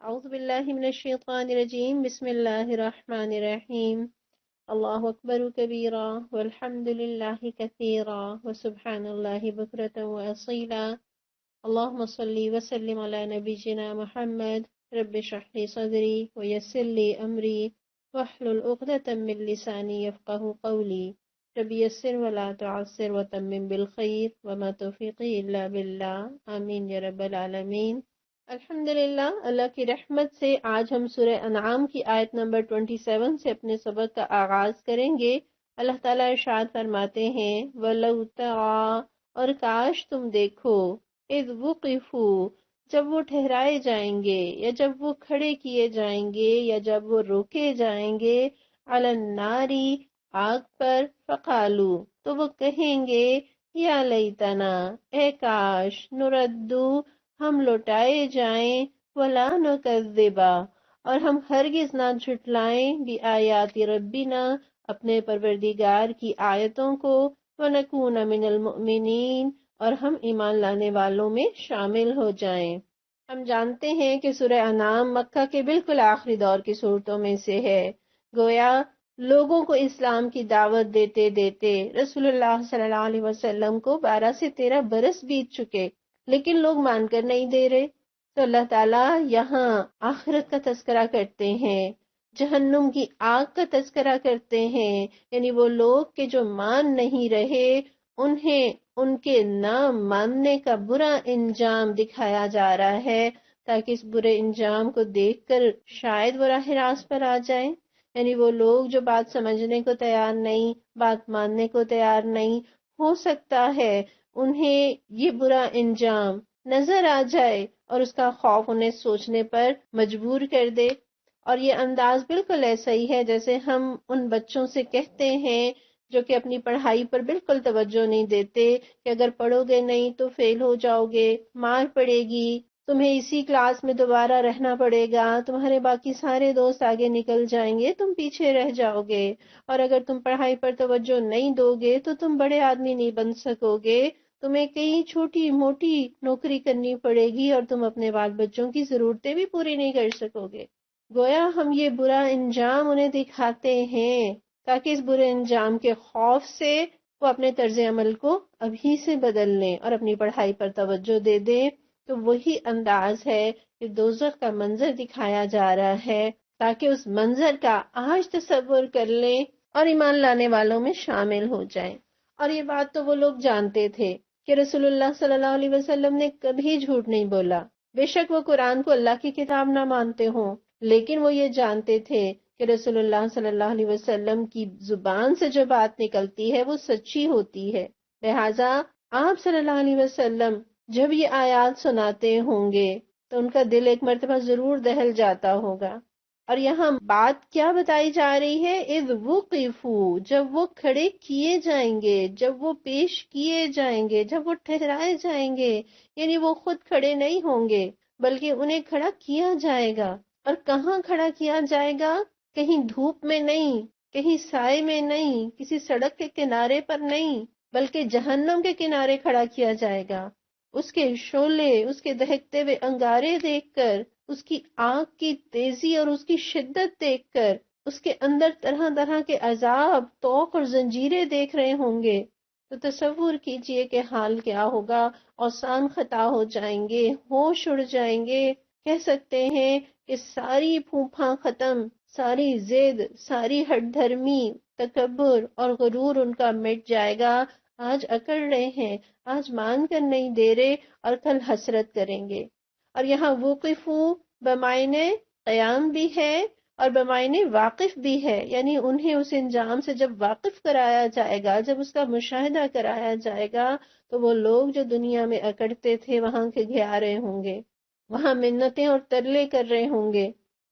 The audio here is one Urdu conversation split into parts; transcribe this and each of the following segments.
اعوذ باللہ من الشیطان الرجیم بسم اللہ الرحمن الرحیم اللہ اکبر کبیرا والحمد للہ کثیرا وسبحان اللہ بکرۃ واصیلا اللہم صلی وسلم علی نبینا محمد رب اشرح لی صدری ویسر لی امری واحلل عقدۃ من لسانی یفقہوا قولی رب یسر ولا تعسر وتمم بالخیر وما توفیقی الا باللہ آمین یا رب العالمین۔ الحمدللہ، اللہ کی رحمت سے آج ہم سورہ انعام کی آیت نمبر 27 سے اپنے سبق کا آغاز کریں گے۔ اللہ تعالیٰ ارشاد فرماتے ہیں وَلَوْ تَرَىٰ، اور کاش تم دیکھو، اذ وقفوا، جب وہ ٹھہرائے جائیں گے یا جب وہ کھڑے کیے جائیں گے یا جب وہ روکے جائیں گے علی النار، آگ پر، فقالو، تو وہ کہیں گے یا لیتنا، اے کاش، نردو، ہم لوٹائے جائیں، ولا نکذبا، اور ہم ہرگز نہ جھٹلائیں، بآیات ربنا، اپنے پروردگار کی آیتوں کو، ونکون من المؤمنین، اور ہم ایمان لانے والوں میں شامل ہو جائیں۔ ہم جانتے ہیں کہ سورہ انعام مکہ کے بالکل آخری دور کی صورتوں میں سے ہے۔ گویا لوگوں کو اسلام کی دعوت دیتے دیتے رسول اللہ صلی اللہ علیہ وسلم کو 12 سے 13 برس بیت چکے، لیکن لوگ مان کر نہیں دے رہے۔ تو اللہ تعالیٰ یہاں آخرت کا تذکرہ کرتے ہیں، جہنم کی آگ کا تذکرہ کرتے ہیں، یعنی وہ لوگ کہ جو مان نہیں رہے، انہیں ان کے نہ ماننے کا برا انجام دکھایا جا رہا ہے، تاکہ اس برے انجام کو دیکھ کر شاید وہ راہ راست پر آ جائیں۔ یعنی وہ لوگ جو بات سمجھنے کو تیار نہیں، بات ماننے کو تیار نہیں، ہو سکتا ہے انہیں یہ برا انجام نظر آ جائے اور اس کا خوف انہیں سوچنے پر مجبور کر دے۔ اور یہ انداز بالکل ایسا ہی ہے جیسے ہم ان بچوں سے کہتے ہیں جو کہ اپنی پڑھائی پر بالکل توجہ نہیں دیتے کہ اگر پڑھو گے نہیں تو فیل ہو جاؤ گے، مار پڑے گی، تمہیں اسی کلاس میں دوبارہ رہنا پڑے گا، تمہارے باقی سارے دوست آگے نکل جائیں گے، تم پیچھے رہ جاؤ گے، اور اگر تم پڑھائی پر توجہ نہیں دو گے تو تم بڑے آدمی نہیں بن سکو گے، تمہیں کئی چھوٹی موٹی نوکری کرنی پڑے گی اور تم اپنے بال بچوں کی ضرورتیں بھی پوری نہیں کر سکو گے۔ گویا ہم یہ برا انجام انہیں دکھاتے ہیں تاکہ اس برے انجام کے خوف سے وہ اپنے طرز عمل کو ابھی سے بدل لیں اور اپنی پڑھائی پر توجہ دے دیں۔ تو وہی انداز ہے کہ دوزخ کا منظر دکھایا جا رہا ہے تاکہ اس منظر کا آج تصور کر لیں اور ایمان لانے والوں میں شامل ہو جائیں۔ اور یہ بات تو وہ لوگ جانتے تھے کہ رسول اللہ صلی اللہ علیہ وسلم نے کبھی جھوٹ نہیں بولا، بے شک وہ قرآن کو اللہ کی کتاب نہ مانتے ہوں، لیکن وہ یہ جانتے تھے کہ رسول اللہ صلی اللہ علیہ وسلم کی زبان سے جو بات نکلتی ہے وہ سچی ہوتی ہے۔ لہٰذا آپ صلی اللہ علیہ وسلم جب یہ آیات سناتے ہوں گے تو ان کا دل ایک مرتبہ ضرور دہل جاتا ہوگا۔ اور یہاں بات کیا بتائی جا رہی ہے؟ اذ وقفوا، جب وہ کھڑے کیے جائیں گے، جب وہ پیش کیے جائیں گے، جب وہ ٹھہرائے جائیں گے، یعنی وہ خود کھڑے نہیں ہوں گے بلکہ انہیں کھڑا کیا جائے گا۔ اور کہاں کھڑا کیا جائے گا؟ کہیں دھوپ میں نہیں، کہیں سائے میں نہیں، کسی سڑک کے کنارے پر نہیں، بلکہ جہنم کے کنارے کھڑا کیا جائے گا۔ اس کے شعلے، اس کے دہکتے ہوئے انگارے دیکھ کر، اس کی آگ کی تیزی اور اس کی شدت دیکھ کر، اس کے اندر طرح طرح کے عذاب، توق اور زنجیریں دیکھ رہے ہوں گے، تو تصور کیجئے کہ حال کیا ہوگا۔ اوسان خطا ہو جائیں گے، ہوش اڑ جائیں گے، کہہ سکتے ہیں کہ ساری پھوپھاں ختم، ساری ضد، ساری ہٹ دھرمی، تکبر اور غرور ان کا مٹ جائے گا۔ آج اکڑ رہے ہیں، آج مان کر نہیں دے رہے، اور کل حسرت کریں گے۔ اور یہاں وقفو بمعنی قیام بھی ہے اور بمعنی واقف بھی ہے، یعنی انہیں اس انجام سے جب واقف کرایا جائے گا، جب اس کا مشاہدہ کرایا جائے گا، تو وہ لوگ جو دنیا میں اکڑتے تھے وہاں کے گھیا رہے ہوں گے، وہاں منتیں اور ترلے کر رہے ہوں گے،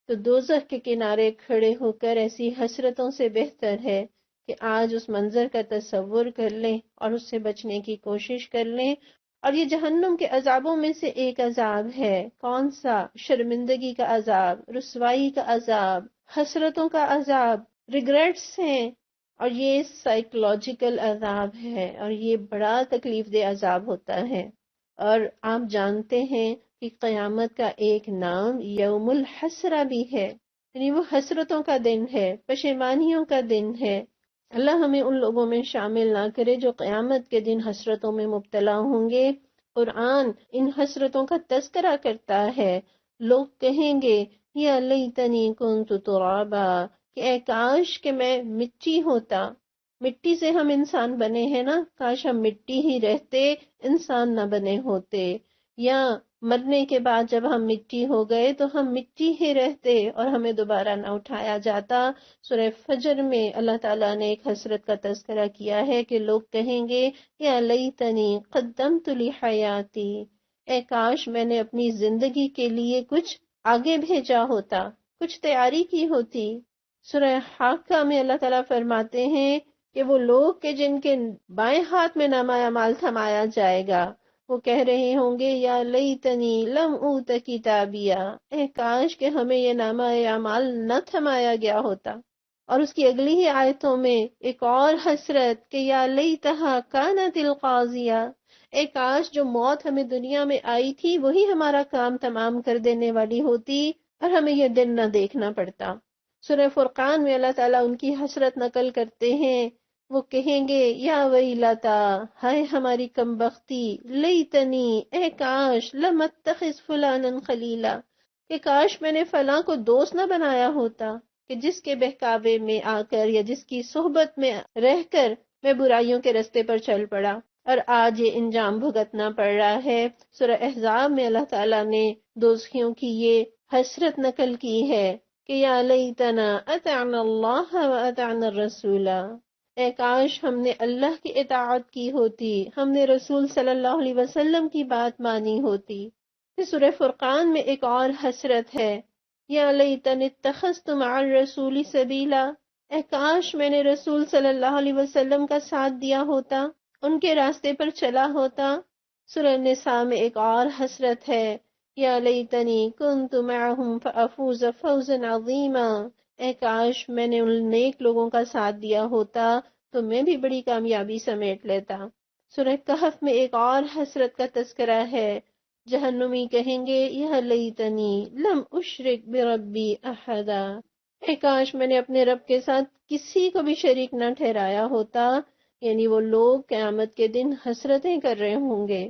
تو دوزخ کے کنارے کھڑے ہو کر ایسی حسرتوں سے بہتر ہے کہ آج اس منظر کا تصور کر لیں اور اس سے بچنے کی کوشش کر لیں۔ اور یہ جہنم کے عذابوں میں سے ایک عذاب ہے۔ کون سا؟ شرمندگی کا عذاب، رسوائی کا عذاب، حسرتوں کا عذاب، ریگریٹس ہیں، اور یہ سائیکولوجیکل عذاب ہے، اور یہ بڑا تکلیف دہ عذاب ہوتا ہے۔ اور آپ جانتے ہیں کہ کہ قیامت کا ایک نام یوم الحسرہ بھی ہے، یعنی وہ حسرتوں کا دن ہے، پشیمانیوں کا دن ہے۔ اللہ ہمیں ان لوگوں میں شامل نہ کرے جو قیامت کے دن حسرتوں میں مبتلا ہوں گے۔ قرآن ان حسرتوں کا تذکرہ کرتا ہے۔ لوگ کہیں گے یا لیتنی کنت ترابا، کہ اے کاش کہ میں مٹی ہوتا۔ مٹی سے ہم انسان بنے ہیں نا، کاش ہم مٹی ہی رہتے، انسان نہ بنے ہوتے۔ یا مرنے کے بعد جب ہم مٹی ہو گئے تو ہم مٹی ہی رہتے اور ہمیں دوبارہ نہ اٹھایا جاتا۔ سورہ فجر میں اللہ تعالیٰ نے ایک حسرت کا تذکرہ کیا ہے کہ لوگ کہیں گے یا لیتنی قدمت لحیاتی، اے کاش میں نے اپنی زندگی کے لیے کچھ آگے بھیجا ہوتا، کچھ تیاری کی ہوتی۔ سورہ حاقہ میں اللہ تعالیٰ فرماتے ہیں کہ وہ لوگ کہ جن کے بائیں ہاتھ میں نامہ اعمال تھمایا جائے گا، وہ کہہ رہے ہوں گے یا لیتنی لم اوت کتابیا، اے کاش کہ ہمیں یہ نامہ اعمال نہ تھمایا گیا ہوتا۔ اور اس کی اگلی ہی آیتوں میں ایک اور حسرت کہ یا لیتہا کانت القاضیہ، اے کاش جو موت ہمیں دنیا میں آئی تھی وہی ہمارا کام تمام کر دینے والی ہوتی اور ہمیں یہ دن نہ دیکھنا پڑتا۔ سورہ فرقان میں اللہ تعالیٰ ان کی حسرت نقل کرتے ہیں، وہ کہیں گے یا ویلتا، ہائے ہماری کمبختی، لیتنی، اے کاش، لم اتخذ فلانا خلیلا، کہ کاش میں نے فلاں کو دوست نہ بنایا ہوتا، کہ جس کے بہکاوے میں آ کر یا جس کی صحبت میں رہ کر میں برائیوں کے رستے پر چل پڑا اور آج یہ انجام بھگتنا پڑ رہا ہے۔ سورہ احزاب میں اللہ تعالیٰ نے دوزخیوں کی یہ حسرت نقل کی ہے کہ یا لیتنا اطعنا اللہ و اطعنا الرسول، اے کاش ہم نے اللہ کی اطاعت کی ہوتی، ہم نے رسول صلی اللہ علیہ وسلم کی بات مانی ہوتی۔ سورہ فرقان میں ایک اور حسرت ہے، یا لیتنی اتخذت مع الرسول سبیلا، اے کاش میں نے رسول صلی اللہ علیہ وسلم کا ساتھ دیا ہوتا، ان کے راستے پر چلا ہوتا۔ سورہ نساء میں ایک اور حسرت ہے، یا لیتنی کنت معہم فافوز فوزا عظیما، اے کاش میں نے ان نیک لوگوں کا ساتھ دیا ہوتا تو میں بھی بڑی کامیابی سمیٹ لیتا۔ سورہ کہف میں ایک اور حسرت کا تذکرہ ہے، جہنمی کہیں گے یا لیتنی لم اشرک بربی احدا، اے کاش میں نے اپنے رب کے ساتھ کسی کو بھی شریک نہ ٹھہرایا ہوتا۔ یعنی وہ لوگ قیامت کے دن حسرتیں کر رہے ہوں گے،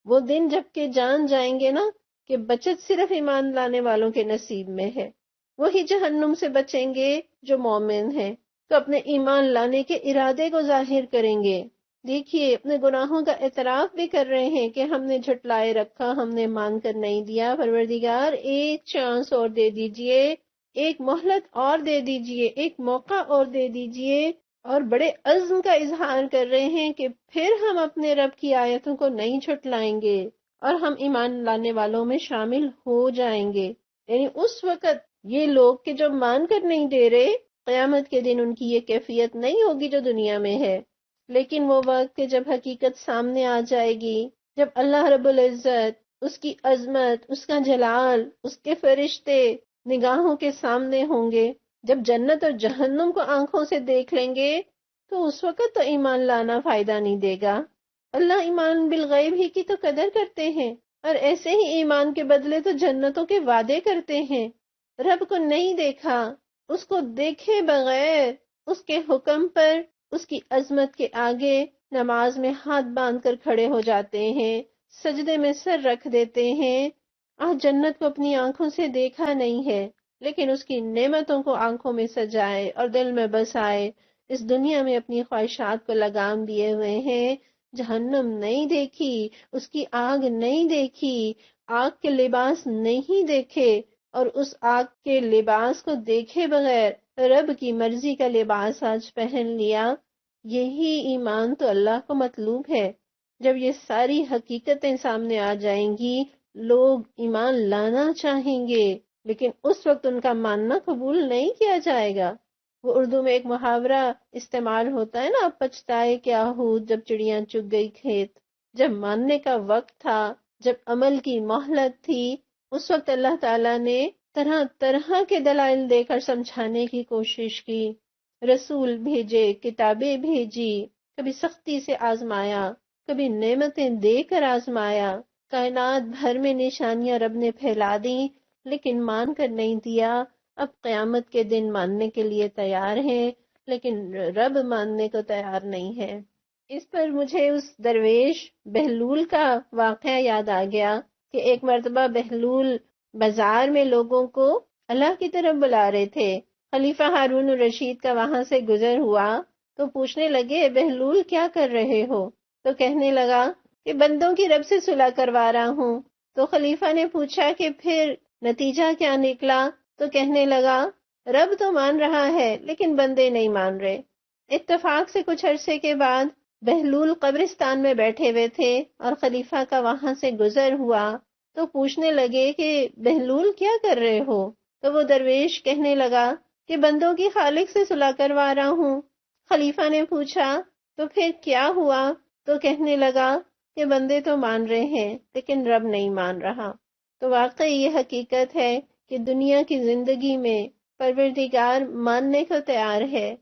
وہ دن جب کہ جان جائیں گے نا کہ بچت صرف ایمان لانے والوں کے نصیب میں ہے۔ وہی جہنم سے بچیں گے جو مومن ہیں، تو اپنے ایمان لانے کے ارادے کو ظاہر کریں گے۔ دیکھیے اپنے گناہوں کا اعتراف بھی کر رہے ہیں کہ ہم نے جھٹلائے رکھا، ہم نے مان کر نہیں دیا، پروردگار ایک چانس اور دے دیجئے، ایک مہلت اور دے دیجئے، ایک موقع اور دے دیجئے، اور بڑے عزم کا اظہار کر رہے ہیں کہ پھر ہم اپنے رب کی آیتوں کو نہیں جھٹلائیں گے اور ہم ایمان لانے والوں میں شامل ہو جائیں گے۔ یعنی اس وقت یہ لوگ کہ جو مان کر نہیں دے رہے، قیامت کے دن ان کی یہ کیفیت نہیں ہوگی جو دنیا میں ہے، لیکن وہ وقت کہ جب حقیقت سامنے آ جائے گی، جب اللہ رب العزت، اس کی عظمت، اس کا جلال، اس کے فرشتے نگاہوں کے سامنے ہوں گے، جب جنت اور جہنم کو آنکھوں سے دیکھ لیں گے، تو اس وقت تو ایمان لانا فائدہ نہیں دے گا۔ اللہ ایمان بالغیب ہی کی تو قدر کرتے ہیں، اور ایسے ہی ایمان کے بدلے تو جنتوں کے وعدے کرتے ہیں۔ رب کو نہیں دیکھا، اس کو دیکھے بغیر اس کے حکم پر، اس کی عظمت کے آگے نماز میں ہاتھ باندھ کر کھڑے ہو جاتے ہیں، سجدے میں سر رکھ دیتے ہیں۔ آج جنت کو اپنی آنکھوں سے دیکھا نہیں ہے، لیکن اس کی نعمتوں کو آنکھوں میں سجائے اور دل میں بسائے، اس دنیا میں اپنی خواہشات کو لگام دیے ہوئے ہیں۔ جہنم نہیں دیکھی، اس کی آگ نہیں دیکھی، آگ کے لباس نہیں دیکھے، اور اس آگ کے لباس کو دیکھے بغیر رب کی مرضی کا لباس آج پہن لیا۔ یہی ایمان تو اللہ کو مطلوب ہے۔ جب یہ ساری حقیقتیں سامنے آ جائیں گی، لوگ ایمان لانا چاہیں گے، لیکن اس وقت ان کا ماننا قبول نہیں کیا جائے گا۔ وہ اردو میں ایک محاورہ استعمال ہوتا ہے نا، پچھتائے کیا ہو جب چڑیاں چگ گئی کھیت۔ جب ماننے کا وقت تھا، جب عمل کی مہلت تھی، اس وقت اللہ تعالیٰ نے طرح طرح کے دلائل دے کر سمجھانے کی کوشش کی، رسول بھیجے، کتابیں بھیجی، کبھی سختی سے آزمایا، کبھی نعمتیں دے کر آزمایا، کائنات بھر میں نشانیاں رب نے پھیلا دیں لیکن مان کر نہیں دیا. اب قیامت کے دن ماننے کے لیے تیار ہیں لیکن رب ماننے کو تیار نہیں ہے. اس پر مجھے اس درویش بہلول کا واقعہ یاد آ گیا کہ ایک مرتبہ بہلول بازار میں لوگوں کو اللہ کی طرف بلا رہے تھے. خلیفہ ہارون الرشید کا وہاں سے گزر ہوا تو پوچھنے لگے بہلول کیا کر رہے ہو؟ تو کہنے لگا کہ بندوں کی رب سے صلح کروا رہا ہوں. تو خلیفہ نے پوچھا کہ پھر نتیجہ کیا نکلا؟ تو کہنے لگا رب تو مان رہا ہے لیکن بندے نہیں مان رہے. اتفاق سے کچھ عرصے کے بعد بہلول قبرستان میں بیٹھے ہوئے تھے اور خلیفہ کا وہاں سے گزر ہوا تو پوچھنے لگے کہ بہلول کیا کر رہے ہو؟ تو وہ درویش کہنے لگا کہ بندوں کی خالق سے صلح کروا رہا ہوں. خلیفہ نے پوچھا تو پھر کیا ہوا؟ تو کہنے لگا کہ بندے تو مان رہے ہیں لیکن رب نہیں مان رہا. تو واقعی یہ حقیقت ہے کہ دنیا کی زندگی میں پروردگار ماننے کو تیار ہے.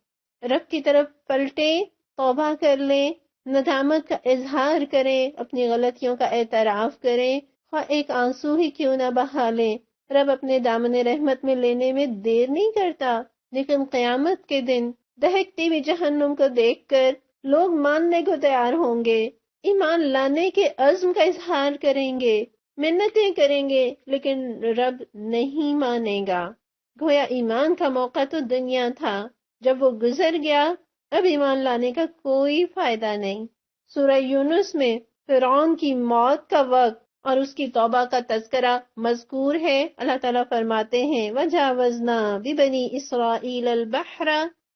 رب کی طرف پلٹیں، توبہ کر لیں، ندامت کا اظہار کریں، اپنی غلطیوں کا اعتراف کریں، خواہ ایک آنسو ہی کیوں نہ بہا لیں. رب اپنے دامن رحمت میں لینے میں دیر نہیں کرتا. لیکن قیامت کے دن دہکتی ہوئی جہنم کو دیکھ کر لوگ ماننے کو تیار ہوں گے، ایمان لانے کے عزم کا اظہار کریں گے، منتیں کریں گے، لیکن رب نہیں مانے گا. گویا ایمان کا موقع تو دنیا تھا، جب وہ گزر گیا اب ایمان لانے کا کوئی فائدہ نہیں. سورہ یونس میں فرعون کی موت کا وقت اور اس کی توبہ کا تذکرہ مذکور ہے. اللہ تعالیٰ فرماتے ہیں وَجَاوَزْنَا بِبَنِي إِسْرَائِيلَ الْبَحْرَ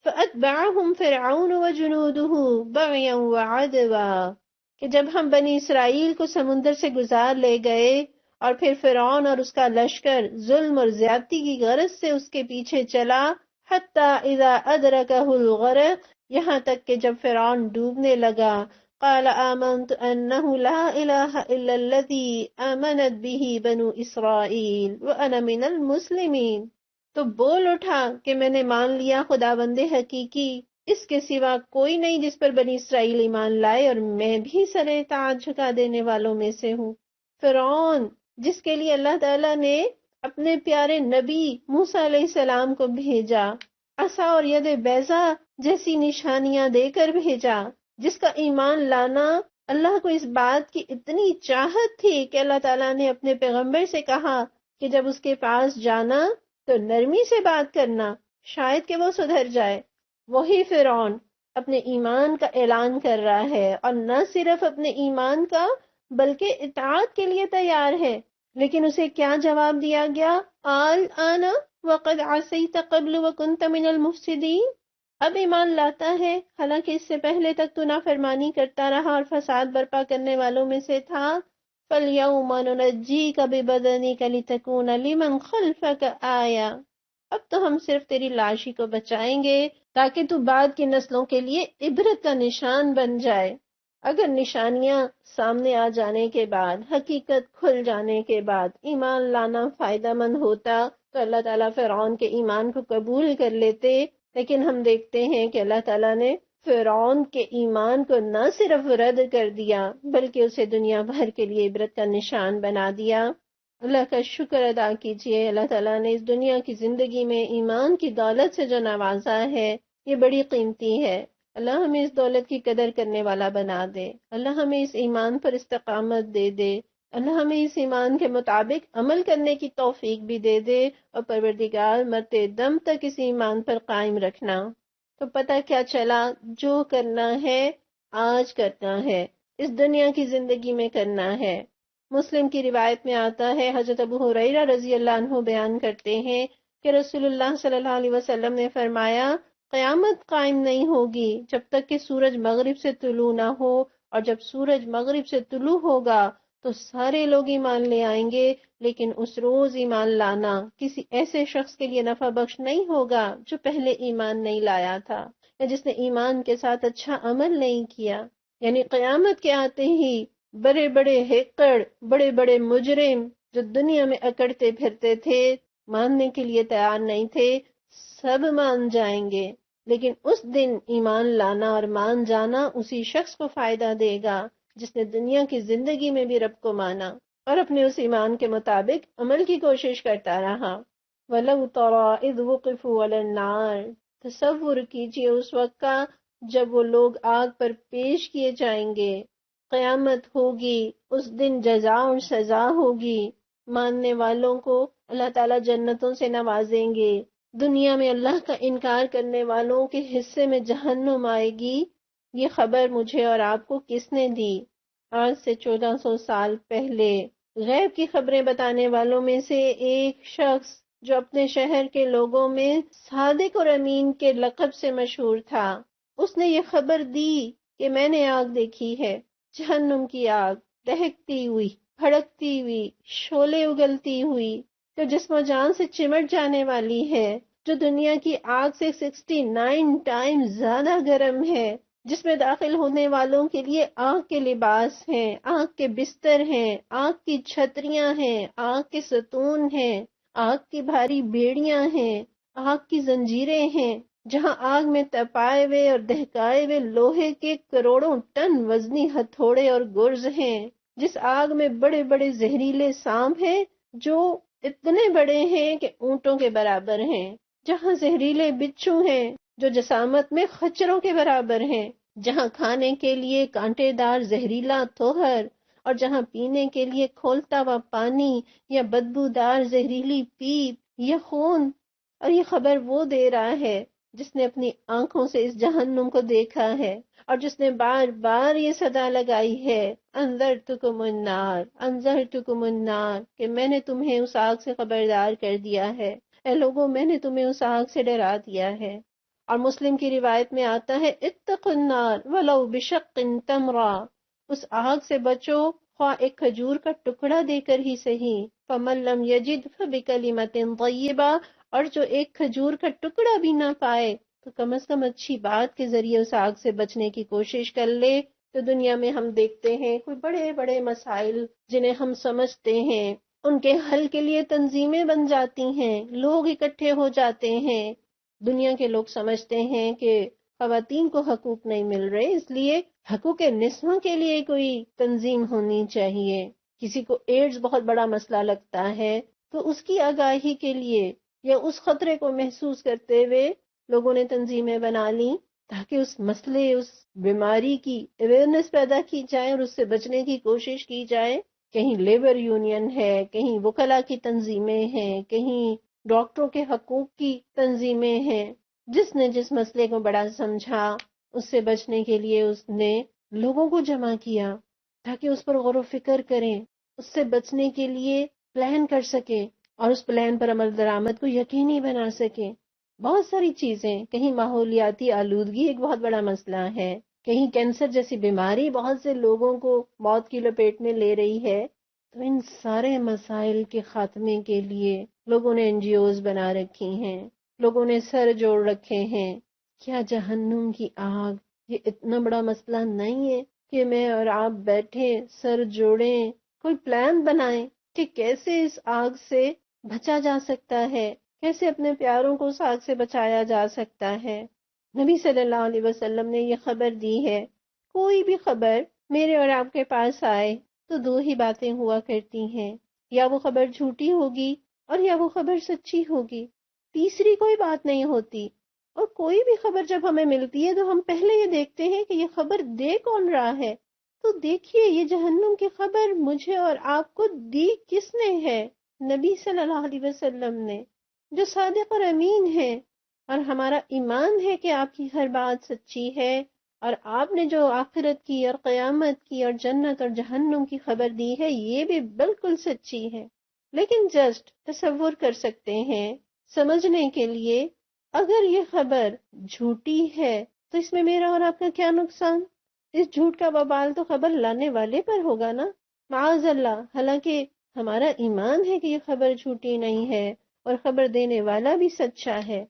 فَأَتْبَعَهُمْ فِرْعَوْنُ وَجُنُودُهُ بَغْيًا وَعَدْوًا، کہ جب ہم بنی اسرائیل کو سمندر سے گزار لے گئے اور پھر فرعون اور اس کا لشکر ظلم اور زیادتی کی غرض سے اس کے پیچھے چلا، حَتَّى إِذَا أَدْرَكَهُ الْغَرَقُ، یہاں تک کہ جب فرعون ڈوبنے لگا، قال آمنت انه لا الہ الا الذی آمنت به بنو اسرائیل وانا من المسلمین، تو بول اٹھا کہ میں نے مان لیا خداوند حقیقی اس کے سوا کوئی نہیں جس پر بنی اسرائیل ایمان لائے، اور میں بھی سر اطاعت جھکا دینے والوں میں سے ہوں. فرعون جس کے لیے اللہ تعالیٰ نے اپنے پیارے نبی موسیٰ علیہ السلام کو بھیجا، عصا اور ید بیضا جیسی نشانیاں دے کر بھیجا، جس کا ایمان لانا اللہ کو اس بات کی اتنی چاہت تھی کہ اللہ تعالیٰ نے اپنے پیغمبر سے کہا کہ جب اس کے پاس جانا تو نرمی سے بات کرنا، شاید کہ وہ سدھر جائے. وہی فرعون اپنے ایمان کا اعلان کر رہا ہے، اور نہ صرف اپنے ایمان کا بلکہ اطاعت کے لیے تیار ہے. لیکن اسے کیا جواب دیا گیا؟ الآن وقد عصیت قبل وکنت من المفسدین، اب ایمان لاتا ہے حالانکہ اس سے پہلے تک تو نافرمانی کرتا رہا اور فساد برپا کرنے والوں میں سے تھا. فَالْيَوْمَ نُنَجِّيكَ بِبَدَنِكَ لِتَكُونَ لِمَنْ خَلْفَكَ آیَةً، اب تو ہم صرف تیری لاش ہی کو بچائیں گے تاکہ تو بعد کی نسلوں کے لیے عبرت کا نشان بن جائے. اگر نشانیاں سامنے آ جانے کے بعد، حقیقت کھل جانے کے بعد ایمان لانا فائدہ مند ہوتا تو اللہ تعالیٰ فرعون کے ایمان کو قبول کر لیتے. لیکن ہم دیکھتے ہیں کہ اللہ تعالیٰ نے فرعون کے ایمان کو نہ صرف رد کر دیا بلکہ اسے دنیا بھر کے لیے عبرت کا نشان بنا دیا. اللہ کا شکر ادا کیجئے، اللہ تعالیٰ نے اس دنیا کی زندگی میں ایمان کی دولت سے جو نوازا ہے یہ بڑی قیمتی ہے. اللہ ہمیں اس دولت کی قدر کرنے والا بنا دے، اللہ ہمیں اس ایمان پر استقامت دے دے، اللہ ہمیں اس ایمان کے مطابق عمل کرنے کی توفیق بھی دے دے، اور پروردگار مرتے دم تک اس ایمان پر قائم رکھنا. تو پتہ کیا چلا؟ جو کرنا ہے آج کرنا ہے، اس دنیا کی زندگی میں کرنا ہے. مسلم کی روایت میں آتا ہے، حضرت ابو ہریرہ رضی اللہ عنہ بیان کرتے ہیں کہ رسول اللہ صلی اللہ علیہ وسلم نے فرمایا قیامت قائم نہیں ہوگی جب تک کہ سورج مغرب سے طلوع نہ ہو، اور جب سورج مغرب سے طلوع ہوگا تو سارے لوگ ایمان لے آئیں گے، لیکن اس روز ایمان لانا کسی ایسے شخص کے لیے نفع بخش نہیں ہوگا جو پہلے ایمان نہیں لایا تھا یا جس نے ایمان کے ساتھ اچھا عمل نہیں کیا. یعنی قیامت کے آتے ہی بڑے بڑے ہیکڑ، بڑے بڑے مجرم جو دنیا میں اکڑتے پھرتے تھے، ماننے کے لیے تیار نہیں تھے، سب مان جائیں گے. لیکن اس دن ایمان لانا اور مان جانا اسی شخص کو فائدہ دے گا جس نے دنیا کی زندگی میں بھی رب کو مانا. اور اپنے اس ایمان کے مطابق عمل کی کوشش کرتا رہا۔ وَلَوْ تَرَىٰ إِذْ وُقِفُوا عَلَى النَّارِ، تصور کیجئے اس وقت کا جب وہ لوگ آگ پر پیش کیے جائیں گے، قیامت ہوگی، اس دن جزا اور سزا ہوگی۔ ماننے والوں کو اللہ تعالیٰ جنتوں سے نوازیں گے، دنیا میں اللہ کا انکار کرنے والوں کے حصے میں جہنم آئے گی۔ یہ خبر مجھے اور آپ کو کس نے دی؟ آج سے 1400 سال پہلے غیب کی خبریں بتانے والوں میں سے ایک شخص جو اپنے شہر کے لوگوں میں صادق اور امین کے لقب سے مشہور تھا، اس نے یہ خبر دی کہ میں نے آگ دیکھی ہے، جہنم کی آگ، دہکتی ہوئی، بھڑکتی ہوئی، شعلے اگلتی ہوئی، جو جسم و جان سے چمٹ جانے والی ہے، جو دنیا کی آگ سے 69 ٹائم زیادہ گرم ہے، جس میں داخل ہونے والوں کے لیے آگ کے لباس ہیں، آگ کے بستر ہیں، آگ کی چھتریاں ہیں، آگ کے ستون ہیں، آگ کی بھاری بیڑیاں ہیں، آگ کی زنجیریں ہیں، جہاں آگ میں تپائے ہوئے اور دہکائے ہوئے لوہے کے کروڑوں ٹن وزنی ہتھوڑے اور گرز ہیں، جس آگ میں بڑے بڑے زہریلے سانپ ہیں جو اتنے بڑے ہیں کہ اونٹوں کے برابر ہیں، جہاں زہریلے بچھو ہیں جو جسامت میں خچروں کے برابر ہیں، جہاں کھانے کے لیے کانٹے دار زہریلا توہر اور جہاں پینے کے لیے کھولتا ہوا پانی یا بدبودار زہریلی پیپ یا خون۔ اور یہ خبر وہ دے رہا ہے جس نے اپنی آنکھوں سے اس جہنم کو دیکھا ہے اور جس نے بار بار یہ صدا لگائی ہے، انذرتکم النار، انذرتکم النار، کہ میں نے تمہیں اس آگ سے خبردار کر دیا ہے، اے لوگوں میں نے تمہیں اس آگ سے ڈرا دیا ہے۔ اور مسلم کی روایت میں آتا ہے اتقوا النار ولو بشق تمرہ، اس آگ سے بچو خواہ ایک کھجور کا ٹکڑا دے کر ہی صحیح، فمن لم یجد فبکلمۃ طیبہ، اور جو ایک کھجور کا ٹکڑا بھی نہ پائے تو کم از کم اچھی بات کے ذریعے اس آگ سے بچنے کی کوشش کر لے۔ تو دنیا میں ہم دیکھتے ہیں کوئی بڑے بڑے مسائل جنہیں ہم سمجھتے ہیں، ان کے حل کے لیے تنظیمیں بن جاتی ہیں، لوگ اکٹھے ہو جاتے ہیں۔ دنیا کے لوگ سمجھتے ہیں کہ خواتین کو حقوق نہیں مل رہے، اس لیے حقوق نسواں کے لیے کوئی تنظیم ہونی چاہیے۔ کسی کو ایڈز بہت بڑا مسئلہ لگتا ہے تو اس کی آگاہی کے لیے یا اس خطرے کو محسوس کرتے ہوئے لوگوں نے تنظیمیں بنا لی تاکہ اس مسئلے، اس بیماری کی اویئرنیس پیدا کی جائے اور اس سے بچنے کی کوشش کی جائے۔ کہیں لیبر یونین ہے، کہیں وکلاء کی تنظیمیں ہیں، کہیں ڈاکٹروں کے حقوق کی تنظیمیں ہیں۔ جس نے جس مسئلے کو بڑا سمجھا، اس سے بچنے کے لیے اس نے لوگوں کو جمع کیا تاکہ اس پر غور و فکر کریں، اس سے بچنے کے لیے پلان کر سکیں اور اس پلان پر عمل درآمد کو یقینی بنا سکیں۔ بہت ساری چیزیں، کہیں ماحولیاتی آلودگی ایک بہت بڑا مسئلہ ہے، کہیں کینسر جیسی بیماری بہت سے لوگوں کو موت کی لپیٹ میں لے رہی ہے۔ تو ان سارے مسائل کے خاتمے کے لیے لوگوں نے NGOs بنا رکھی ہیں، لوگوں نے سر جوڑ رکھے ہیں۔ کیا جہنم کی آگ یہ اتنا بڑا مسئلہ نہیں ہے کہ میں اور آپ بیٹھے سر جوڑیں، کوئی پلان بنائیں کہ کیسے اس آگ سے بچا جا سکتا ہے، کیسے اپنے پیاروں کو اس آگ سے بچایا جا سکتا ہے۔ نبی صلی اللہ علیہ وسلم نے یہ خبر دی ہے، کوئی بھی خبر میرے اور آپ کے پاس آئے تو دو ہی باتیں ہوا کرتی ہیں، یا وہ خبر جھوٹی ہوگی اور یا وہ خبر سچی ہوگی، تیسری کوئی بات نہیں ہوتی۔ اور کوئی بھی خبر جب ہمیں ملتی ہے تو ہم پہلے یہ دیکھتے ہیں کہ یہ خبر دے کون رہا ہے۔ تو دیکھیے یہ جہنم کی خبر مجھے اور آپ کو دی کس نے ہے؟ نبی صلی اللہ علیہ وسلم نے، جو صادق اور امین ہے، اور ہمارا ایمان ہے کہ آپ کی ہر بات سچی ہے، اور آپ نے جو آخرت کی اور قیامت کی اور جنت اور جہنم کی خبر دی ہے یہ بھی بالکل سچی ہے۔ لیکن جسٹ تصور کر سکتے ہیں سمجھنے کے لیے، اگر یہ خبر جھوٹی ہے تو اس میں میرا اور آپ کا کیا نقصان؟ اس جھوٹ کا وبال تو خبر لانے والے پر ہوگا نا، معاذ اللہ۔ حالانکہ ہمارا ایمان ہے کہ یہ خبر جھوٹی نہیں ہے اور خبر دینے والا بھی سچا ہے،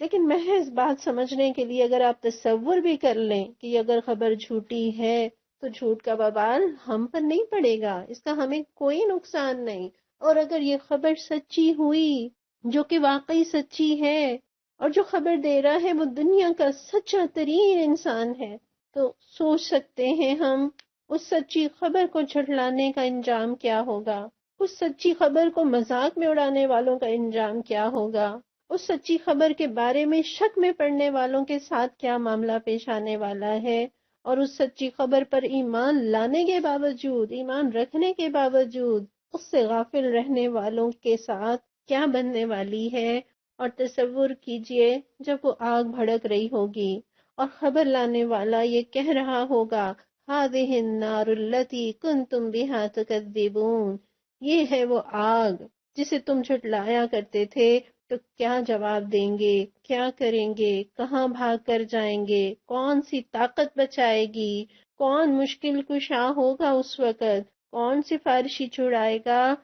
لیکن محض بات سمجھنے کے لیے اگر آپ تصور بھی کر لیں کہ اگر خبر جھوٹی ہے تو جھوٹ کا وبال ہم پر نہیں پڑے گا، اس کا ہمیں کوئی نقصان نہیں۔ اور اگر یہ خبر سچی ہوئی، جو کہ واقعی سچی ہے، اور جو خبر دے رہا ہے وہ دنیا کا سچا ترین انسان ہے، تو سوچ سکتے ہیں ہم اس سچی خبر کو جھٹلانے کا انجام کیا ہوگا، اس سچی خبر کو مذاق میں اڑانے والوں کا انجام کیا ہوگا، اس سچی خبر کے بارے میں شک میں پڑنے والوں کے ساتھ کیا معاملہ پیش آنے والا ہے، اور اس سچی خبر پر ایمان لانے کے باوجود، ایمان رکھنے کے باوجود اس سے غافل رہنے والوں کے ساتھ کیا بننے والی ہے۔ اور تصور کیجئے جب وہ آگ بھڑک رہی ہوگی اور خبر لانے والا یہ کہہ رہا ہوگا هذه النار التي كنتم بها تكذبون، یہ ہے وہ آگ جسے تم جھٹلایا کرتے تھے، تو کیا جواب دیں گے، کیا کریں گے، کہاں بھاگ کر جائیں گے، کون سی طاقت بچائے گی، کون مشکل کشا ہوگا اس وقت، کون سفارشی چھڑائے گا۔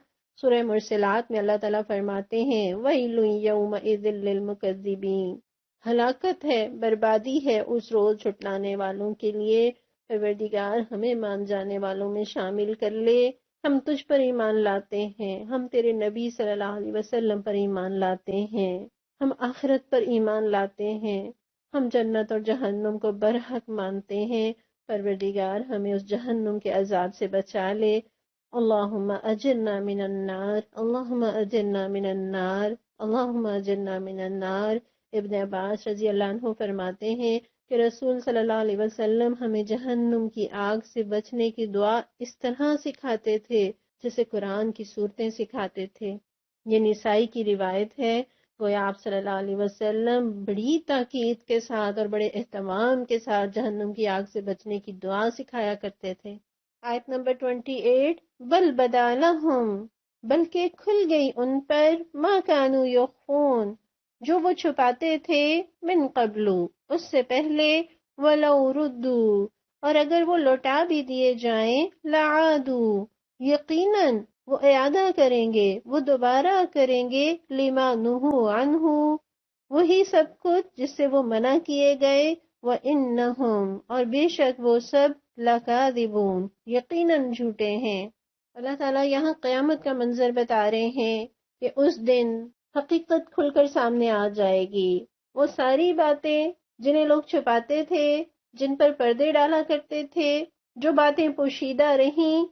سورہ مرسلات میں اللہ تعالیٰ فرماتے ہیں وَيْلٌ يَوْمَئِذٍ لِّلْمُكَذِّبِينَ، ہلاکت ہے، بربادی ہے اس روز جھٹلانے والوں کے لیے۔ پروردگار ہمیں مان جانے والوں میں شامل کر لے۔ ہم تجھ پر ایمان لاتے ہیں، ہم تیرے نبی صلی اللہ علیہ وسلم پر ایمان لاتے ہیں، ہم آخرت پر ایمان لاتے ہیں، ہم جنت اور جہنم کو برحق مانتے ہیں۔ پروردگار ہمیں اس جہنم کے عذاب سے بچا لے۔ اللہم اجرنا من النار، اللہم اجرنا من النار، اللہم اجرنا من النار۔ ابن عباس رضی اللہ عنہ فرماتے ہیں کہ رسول صلی اللہ علیہ وسلم ہمیں جہنم کی آگ سے بچنے کی دعا اس طرح سکھاتے تھے جیسے قرآن کی صورتیں سکھاتے تھے۔ یہ نسائی کی روایت ہے، گویا آپ صلی اللہ علیہ وسلم بڑی تاکید کے ساتھ اور بڑے اہتمام کے ساتھ جہنم کی آگ سے بچنے کی دعا سکھایا کرتے تھے۔ آیت نمبر 28، بل بدا لہم، بلکہ کھل گئی ان پر ما کانوا یخفون، جو وہ چھپاتے تھے، من قبل، اس سے پہلے، وَلَوْ رُدُّوا، اور اگر وہ لوٹا بھی دیے جائیں، لَعَادُوا، یقیناً وہ اعادہ کریں گے، وہ دوبارہ کریں گے، لِمَا نُہُوا عَنْهُ، وہی سب کچھ جس سے وہ منع کیے گئے، وَإِنَّهُمْ، اور بے شک وہ سب، لَكَاذِبُونَ، یقیناً جھوٹے ہیں۔ اللہ تعالیٰ یہاں قیامت کا منظر بتا رہے ہیں کہ اس دن حقیقت کھل کر سامنے آ جائے گی۔ وہ ساری باتیں جنہیں لوگ چھپاتے تھے، جن پر پردے ڈالا کرتے تھے، جو باتیں پوشیدہ رہیں،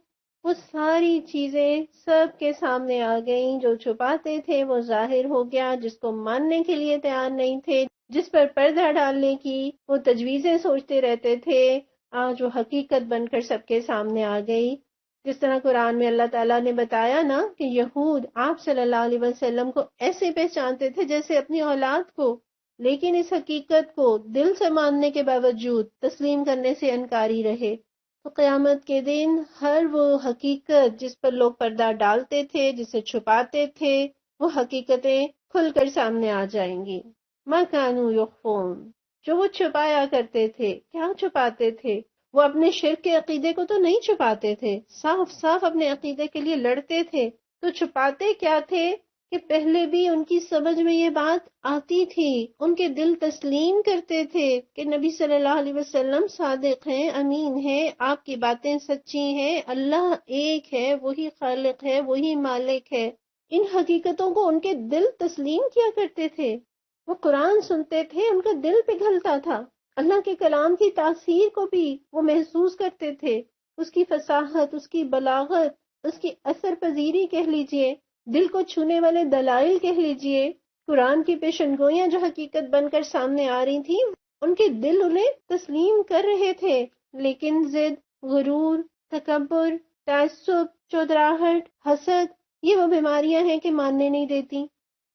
وہ ساری چیزیں سب کے سامنے آ گئیں۔ جو چھپاتے تھے وہ ظاہر ہو گیا، جس کو ماننے کے لیے تیار نہیں تھے، جس پر پردہ ڈالنے کی وہ تجویزیں سوچتے رہتے تھے، آج وہ حقیقت بن کر سب کے سامنے آ گئی۔ جس طرح قرآن میں اللہ تعالیٰ نے بتایا نا کہ یہود آپ صلی اللہ علیہ وسلم کو ایسے پہچانتے تھے جیسے اپنی اولاد کو، لیکن اس حقیقت کو دل سے ماننے کے باوجود تسلیم کرنے سے انکاری رہے۔ تو قیامت کے دن ہر وہ حقیقت جس پر لوگ پردہ ڈالتے تھے، جسے چھپاتے تھے، وہ حقیقتیں کھل کر سامنے آ جائیں گی۔ ما کانوا یخفون، جو وہ چھپایا کرتے تھے، کیا چھپاتے تھے؟ وہ اپنے شرک کے عقیدے کو تو نہیں چھپاتے تھے، صاف صاف اپنے عقیدے کے لیے لڑتے تھے۔ تو چھپاتے کیا تھے کہ پہلے بھی ان کی سمجھ میں یہ بات آتی تھی، ان کے دل تسلیم کرتے تھے کہ نبی صلی اللہ علیہ وسلم صادق ہیں، امین ہیں، آپ کی باتیں سچی ہیں، اللہ ایک ہے، وہی خالق ہے، وہی مالک ہے۔ ان حقیقتوں کو ان کے دل تسلیم کیا کرتے تھے۔ وہ قرآن سنتے تھے، ان کا دل پگھلتا تھا، اللہ کے کلام کی تاثیر کو بھی وہ محسوس کرتے تھے، اس کی فصاحت، اس کی بلاغت، اس کی اثر پذیری کہہ لیجئے، دل کو چھونے والے دلائل کہہ لیجئے، قرآن کی پیشنگوئیاں جو حقیقت بن کر سامنے آ رہی تھیں، ان کے دل انہیں تسلیم کر رہے تھے، لیکن ضد، غرور، تکبر، تعصب، چودراہٹ، حسد، یہ وہ بیماریاں ہیں کہ ماننے نہیں دیتی۔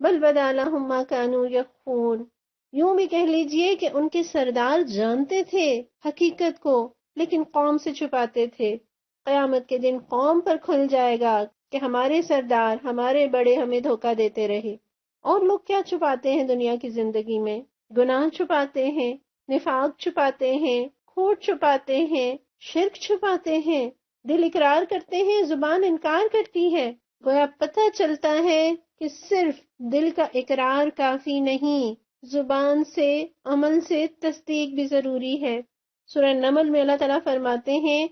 بل بدا لہم ما کانوا یخفون، یوں بھی کہہ لیجئے کہ ان کے سردار جانتے تھے حقیقت کو، لیکن قوم سے چھپاتے تھے۔ قیامت کے دن قوم پر کھل جائے گا کہ ہمارے سردار، ہمارے بڑے ہمیں دھوکہ دیتے رہے۔ اور لوگ کیا چھپاتے ہیں دنیا کی زندگی میں؟ گناہ چھپاتے ہیں، نفاق چھپاتے ہیں، کھوٹ چھپاتے ہیں، شرک چھپاتے ہیں، دل اقرار کرتے ہیں، زبان انکار کرتی ہے۔ گویا پتہ چلتا ہے کہ صرف دل کا اقرار کافی نہیں، زبان سے، عمل سے تصدیق بھی ضروری ہے۔ سورہ نمل میں اللہ تعالیٰ فرماتے ہیں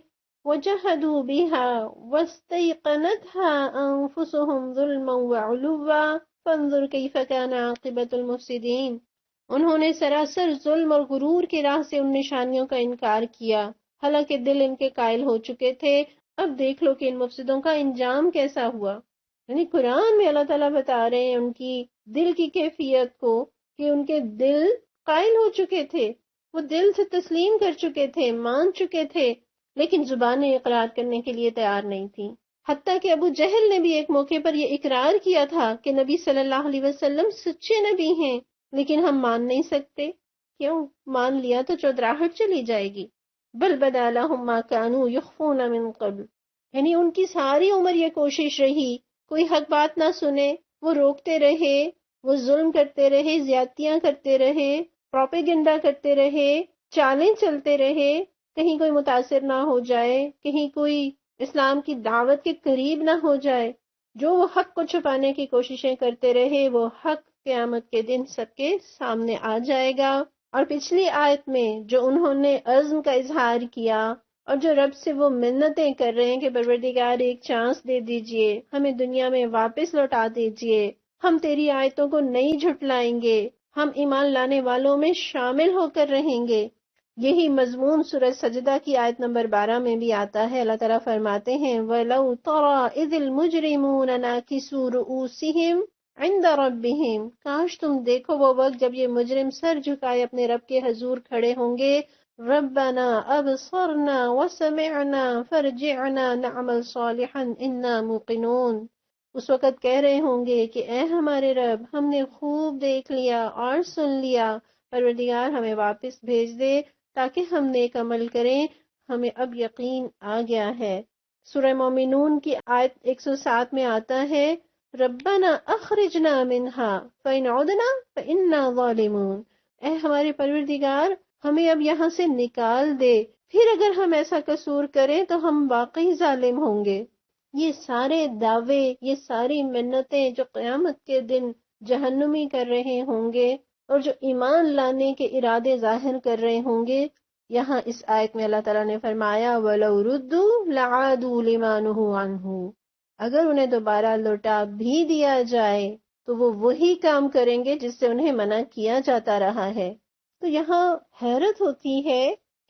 وَجَحَدُوا بِهَا وَاسْتَيْقَنَتْهَا أَنفُسُهُمْ ظُلْمًا وَعُلُوًّا فَانظُرْ كَيْفَ كَانَ عَاقِبَةُ الْمُفْسِدِينَ، انہوں نے سراسر ظلم اور غرور کی راہ سے ان نشانیوں کا انکار کیا، حالانکہ دل ان کے قائل ہو چکے تھے۔ اب دیکھ لو کہ ان مفسدوں کا انجام کیسا ہوا۔ یعنی قرآن میں اللہ تعالیٰ بتا رہے ہیں ان کی دل کی کیفیت کو، کہ ان کے دل قائل ہو چکے تھے، وہ دل سے تسلیم کر چکے تھے، مان چکے تھے، لیکن زبانیں اقرار کرنے کے لیے تیار نہیں تھیں۔ حتیٰ کہ ابو جہل نے بھی ایک موقع پر یہ اقرار کیا تھا کہ نبی صلی اللہ علیہ وسلم سچے نبی ہیں، لیکن ہم مان نہیں سکتے۔ کیوں؟ مان لیا تو چودراہٹ چلی جائے گی۔ بل بدا لہم ما کانوا یخفون من قبل، یعنی ان کی ساری عمر یہ کوشش رہی، کوئی حق بات نہ سنے، وہ روکتے رہے، وہ ظلم کرتے رہے، زیادتیاں کرتے رہے، پروپیگنڈا کرتے رہے، چالیں چلتے رہے، کہیں کوئی متاثر نہ ہو جائے، کہیں کوئی اسلام کی دعوت کے قریب نہ ہو جائے۔ جو وہ حق کو چھپانے کی کوششیں کرتے رہے، وہ حق قیامت کے دن سب کے سامنے آ جائے گا۔ اور پچھلی آیت میں جو انہوں نے عزم کا اظہار کیا، اور جو رب سے وہ منتیں کر رہے ہیں کہ پروردگار ایک چانس دے دیجئے، ہمیں دنیا میں واپس لوٹا دیجئے، ہم تیری آیتوں کو نہیں جھٹلائیں گے، ہم ایمان لانے والوں میں شامل ہو کر رہیں گے۔ یہی مضمون سورہ سجدہ کی آیت نمبر 12 میں بھی آتا ہے۔ اللہ تعالیٰ فرماتے ہیں وَلَوْ تَرَىٰ إِذِ الْمُجْرِمُونَ نَاكِسُو رُءُوسِهِمْ عِنْدَ رَبِّهِمْ، کاش تم دیکھو وہ وقت جب یہ مجرم سر جھکائے اپنے رب کے حضور کھڑے ہوں گے، ربنا ابصرنا وسمعنا فرجعنا نعمل صالحا انا موقنون، اس وقت کہہ رہے ہوں گے کہ اے ہمارے رب، ہم نے خوب دیکھ لیا اور سن لیا، پروردگار ہمیں واپس بھیج دے تاکہ ہم نیک عمل کریں، ہمیں اب یقین آ گیا ہے۔ سورہ مومنون کی آیت 107 میں آتا ہے ربنا اخرجنا منہا فإن عدنا فإنا ظالمون، اے ہمارے پروردگار ہمیں اب یہاں سے نکال دے، پھر اگر ہم ایسا قصور کریں تو ہم واقعی ظالم ہوں گے۔ یہ سارے دعوے، یہ ساری منتیں جو قیامت کے دن جہنمی کر رہے ہوں گے اور جو ایمان لانے کے ارادے ظاہر کر رہے ہوں گے، یہاں اس آیت میں اللہ تعالیٰ نے فرمایا وَلَوْ رُدُّوا لَعَادُوا لِمَا نُهُوا عَنْهُ، اگر انہیں دوبارہ لوٹا بھی دیا جائے تو وہ وہی کام کریں گے جس سے انہیں منع کیا جاتا رہا ہے۔ تو یہاں حیرت ہوتی ہے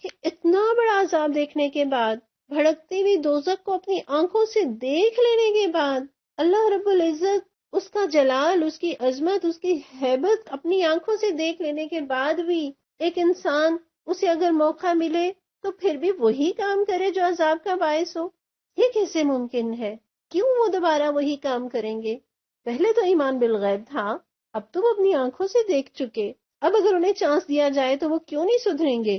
کہ اتنا بڑا عذاب دیکھنے کے بعد، بھڑکتی ہوئی دوزخ کو اپنی آنکھوں سے دیکھ لینے کے بعد، اللہ رب العزت اس کا جلال، اس کی عظمت، اس کی ہیبت اپنی آنکھوں سے دیکھ لینے کے بعد بھی ایک انسان اسے اگر موقع ملے تو پھر بھی وہی کام کرے جو عذاب کا باعث ہو، یہ کیسے ممکن ہے؟ کیوں وہ دوبارہ وہی کام کریں گے؟ پہلے تو ایمان بالغیب تھا، اب تو وہ اپنی آنکھوں سے دیکھ چکے، اب اگر انہیں چانس دیا جائے تو وہ کیوں نہیں سدھریں گے؟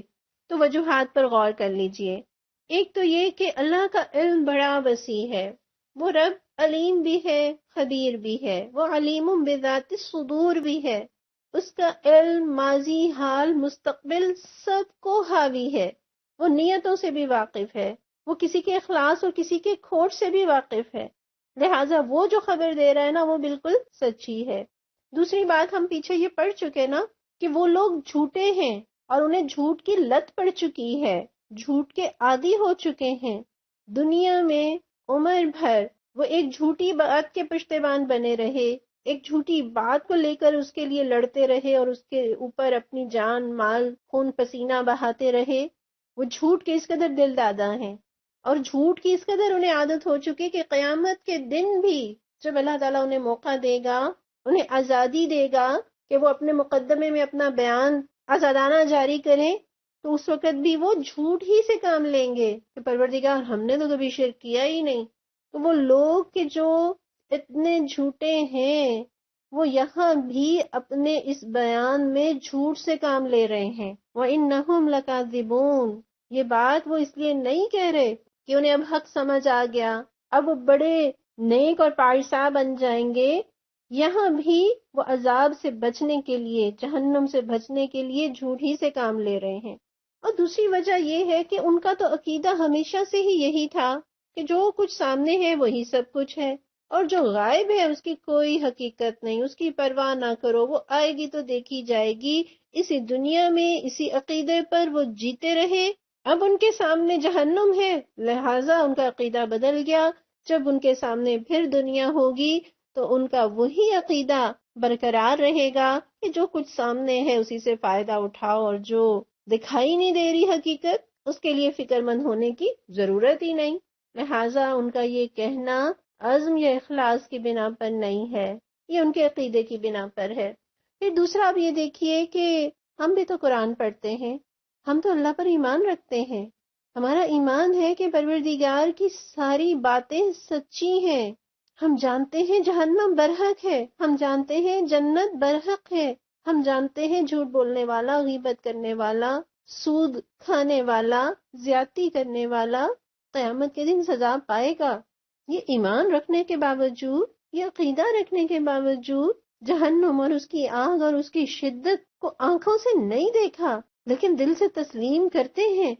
تو وجوہات پر غور کر لیجئے۔ ایک تو یہ کہ اللہ کا علم بڑا وسیع ہے، وہ رب علیم بھی ہے، خبیر بھی ہے، وہ علیم بذات الصدور بھی ہے، اس کا علم ماضی، حال، مستقبل سب کو حاوی ہے، وہ نیتوں سے بھی واقف ہے، وہ کسی کے اخلاص اور کسی کے کھوٹ سے بھی واقف ہے، لہٰذا وہ جو خبر دے رہا ہے نا وہ بالکل سچی ہے۔ دوسری بات، ہم پیچھے یہ پڑھ چکے نا کہ وہ لوگ جھوٹے ہیں اور انہیں جھوٹ کی لت پڑ چکی ہے، جھوٹ کے عادی ہو چکے ہیں، دنیا میں عمر بھر وہ ایک جھوٹی بات کے پشتیبان بنے رہے، ایک جھوٹی بات کو لے کر اس کے لیے لڑتے رہے اور اس کے اوپر اپنی جان، مال، خون پسینہ بہاتے رہے۔ وہ جھوٹ کے اس قدر دل دادا ہیں اور جھوٹ کی اس قدر انہیں عادت ہو چکی کہ قیامت کے دن بھی جب اللہ تعالیٰ انہیں موقع دے گا، انہیں آزادی دے گا کہ وہ اپنے مقدمے میں اپنا بیان آزادانہ جاری کریں، تو اس وقت بھی وہ جھوٹ ہی سے کام لیں گے کہ پروردگار ہم نے تو کبھی شرک کیا ہی نہیں۔ تو وہ لوگ کہ جو اتنے جھوٹے ہیں، وہ یہاں بھی اپنے اس بیان میں جھوٹ سے کام لے رہے ہیں۔ وَإِنَّهُمْ لَكَاذِبُونَ، یہ بات وہ اس لیے نہیں کہہ رہے کہ انہیں اب حق سمجھ آ گیا، اب وہ بڑے نیک اور پارسا بن جائیں گے، یہاں بھی وہ عذاب سے بچنے کے لیے، جہنم سے بچنے کے لیے جھوٹ ہی سے کام لے رہے ہیں۔ اور دوسری وجہ یہ ہے کہ ان کا تو عقیدہ ہمیشہ سے ہی یہی تھا کہ جو کچھ سامنے ہے وہی سب کچھ ہے، اور جو غائب ہے اس کی کوئی حقیقت نہیں، اس کی پرواہ نہ کرو، وہ آئے گی تو دیکھی جائے گی۔ اسی دنیا میں اسی عقیدے پر وہ جیتے رہے۔ اب ان کے سامنے جہنم ہے، لہٰذا ان کا عقیدہ بدل گیا۔ جب ان کے سامنے پھر دنیا ہوگی تو ان کا وہی عقیدہ برقرار رہے گا کہ جو کچھ سامنے ہے اسی سے فائدہ اٹھاؤ، اور جو دکھائی نہیں دے رہی حقیقت اس کے لیے فکر مند ہونے کی ضرورت ہی نہیں. لہٰذا ان کا یہ کہنا عزم یا اخلاص کی بنا پر نہیں ہے، یہ ان کے عقیدے کی بنا پر ہے. پھر دوسرا آپ یہ دیکھیے کہ ہم بھی تو قرآن پڑھتے ہیں، ہم تو اللہ پر ایمان رکھتے ہیں. ہمارا ایمان ہے کہ پروردگار کی ساری باتیں سچی ہیں. ہم جانتے ہیں جہنم برحق ہے، ہم جانتے ہیں جنت برحق ہے، ہم جانتے ہیں جھوٹ بولنے والا، غیبت کرنے والا، سود کھانے والا، زیادتی کرنے والا قیامت کے دن سزا پائے گا. یہ ایمان رکھنے کے باوجود، یہ عقیدہ رکھنے کے باوجود جہنم اور اس کی آگ اور اس کی شدت کو آنکھوں سے نہیں دیکھا لیکن دل سے تسلیم کرتے ہیں.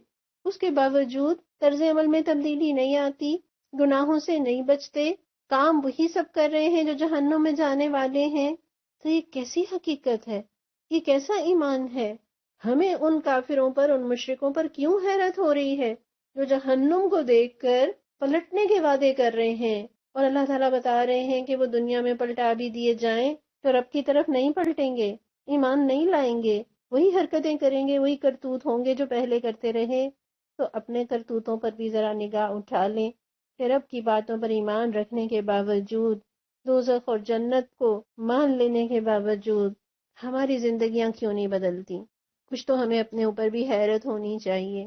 اس کے باوجود طرز عمل میں تبدیلی نہیں آتی، گناہوں سے نہیں بچتے، کام وہی سب کر رہے ہیں جو جہنم میں جانے والے ہیں. تو یہ کیسی حقیقت ہے، یہ کیسا ایمان ہے؟ ہمیں ان کافروں پر، ان مشرکوں پر کیوں حیرت ہو رہی ہے جو جہنم کو دیکھ کر پلٹنے کے وعدے کر رہے ہیں، اور اللہ تعالیٰ بتا رہے ہیں کہ وہ دنیا میں پلٹا بھی دیے جائیں تو رب کی طرف نہیں پلٹیں گے، ایمان نہیں لائیں گے، وہی حرکتیں کریں گے، وہی کرتوت ہوں گے جو پہلے کرتے رہے. تو اپنے کرتوتوں پر بھی ذرا نگاہ اٹھا لیں کہ رب کی باتوں پر ایمان رکھنے کے باوجود، دوزخ اور جنت کو مان لینے کے باوجود ہماری زندگیاں کیوں نہیں بدلتی. کچھ تو ہمیں اپنے اوپر بھی حیرت ہونی چاہیے.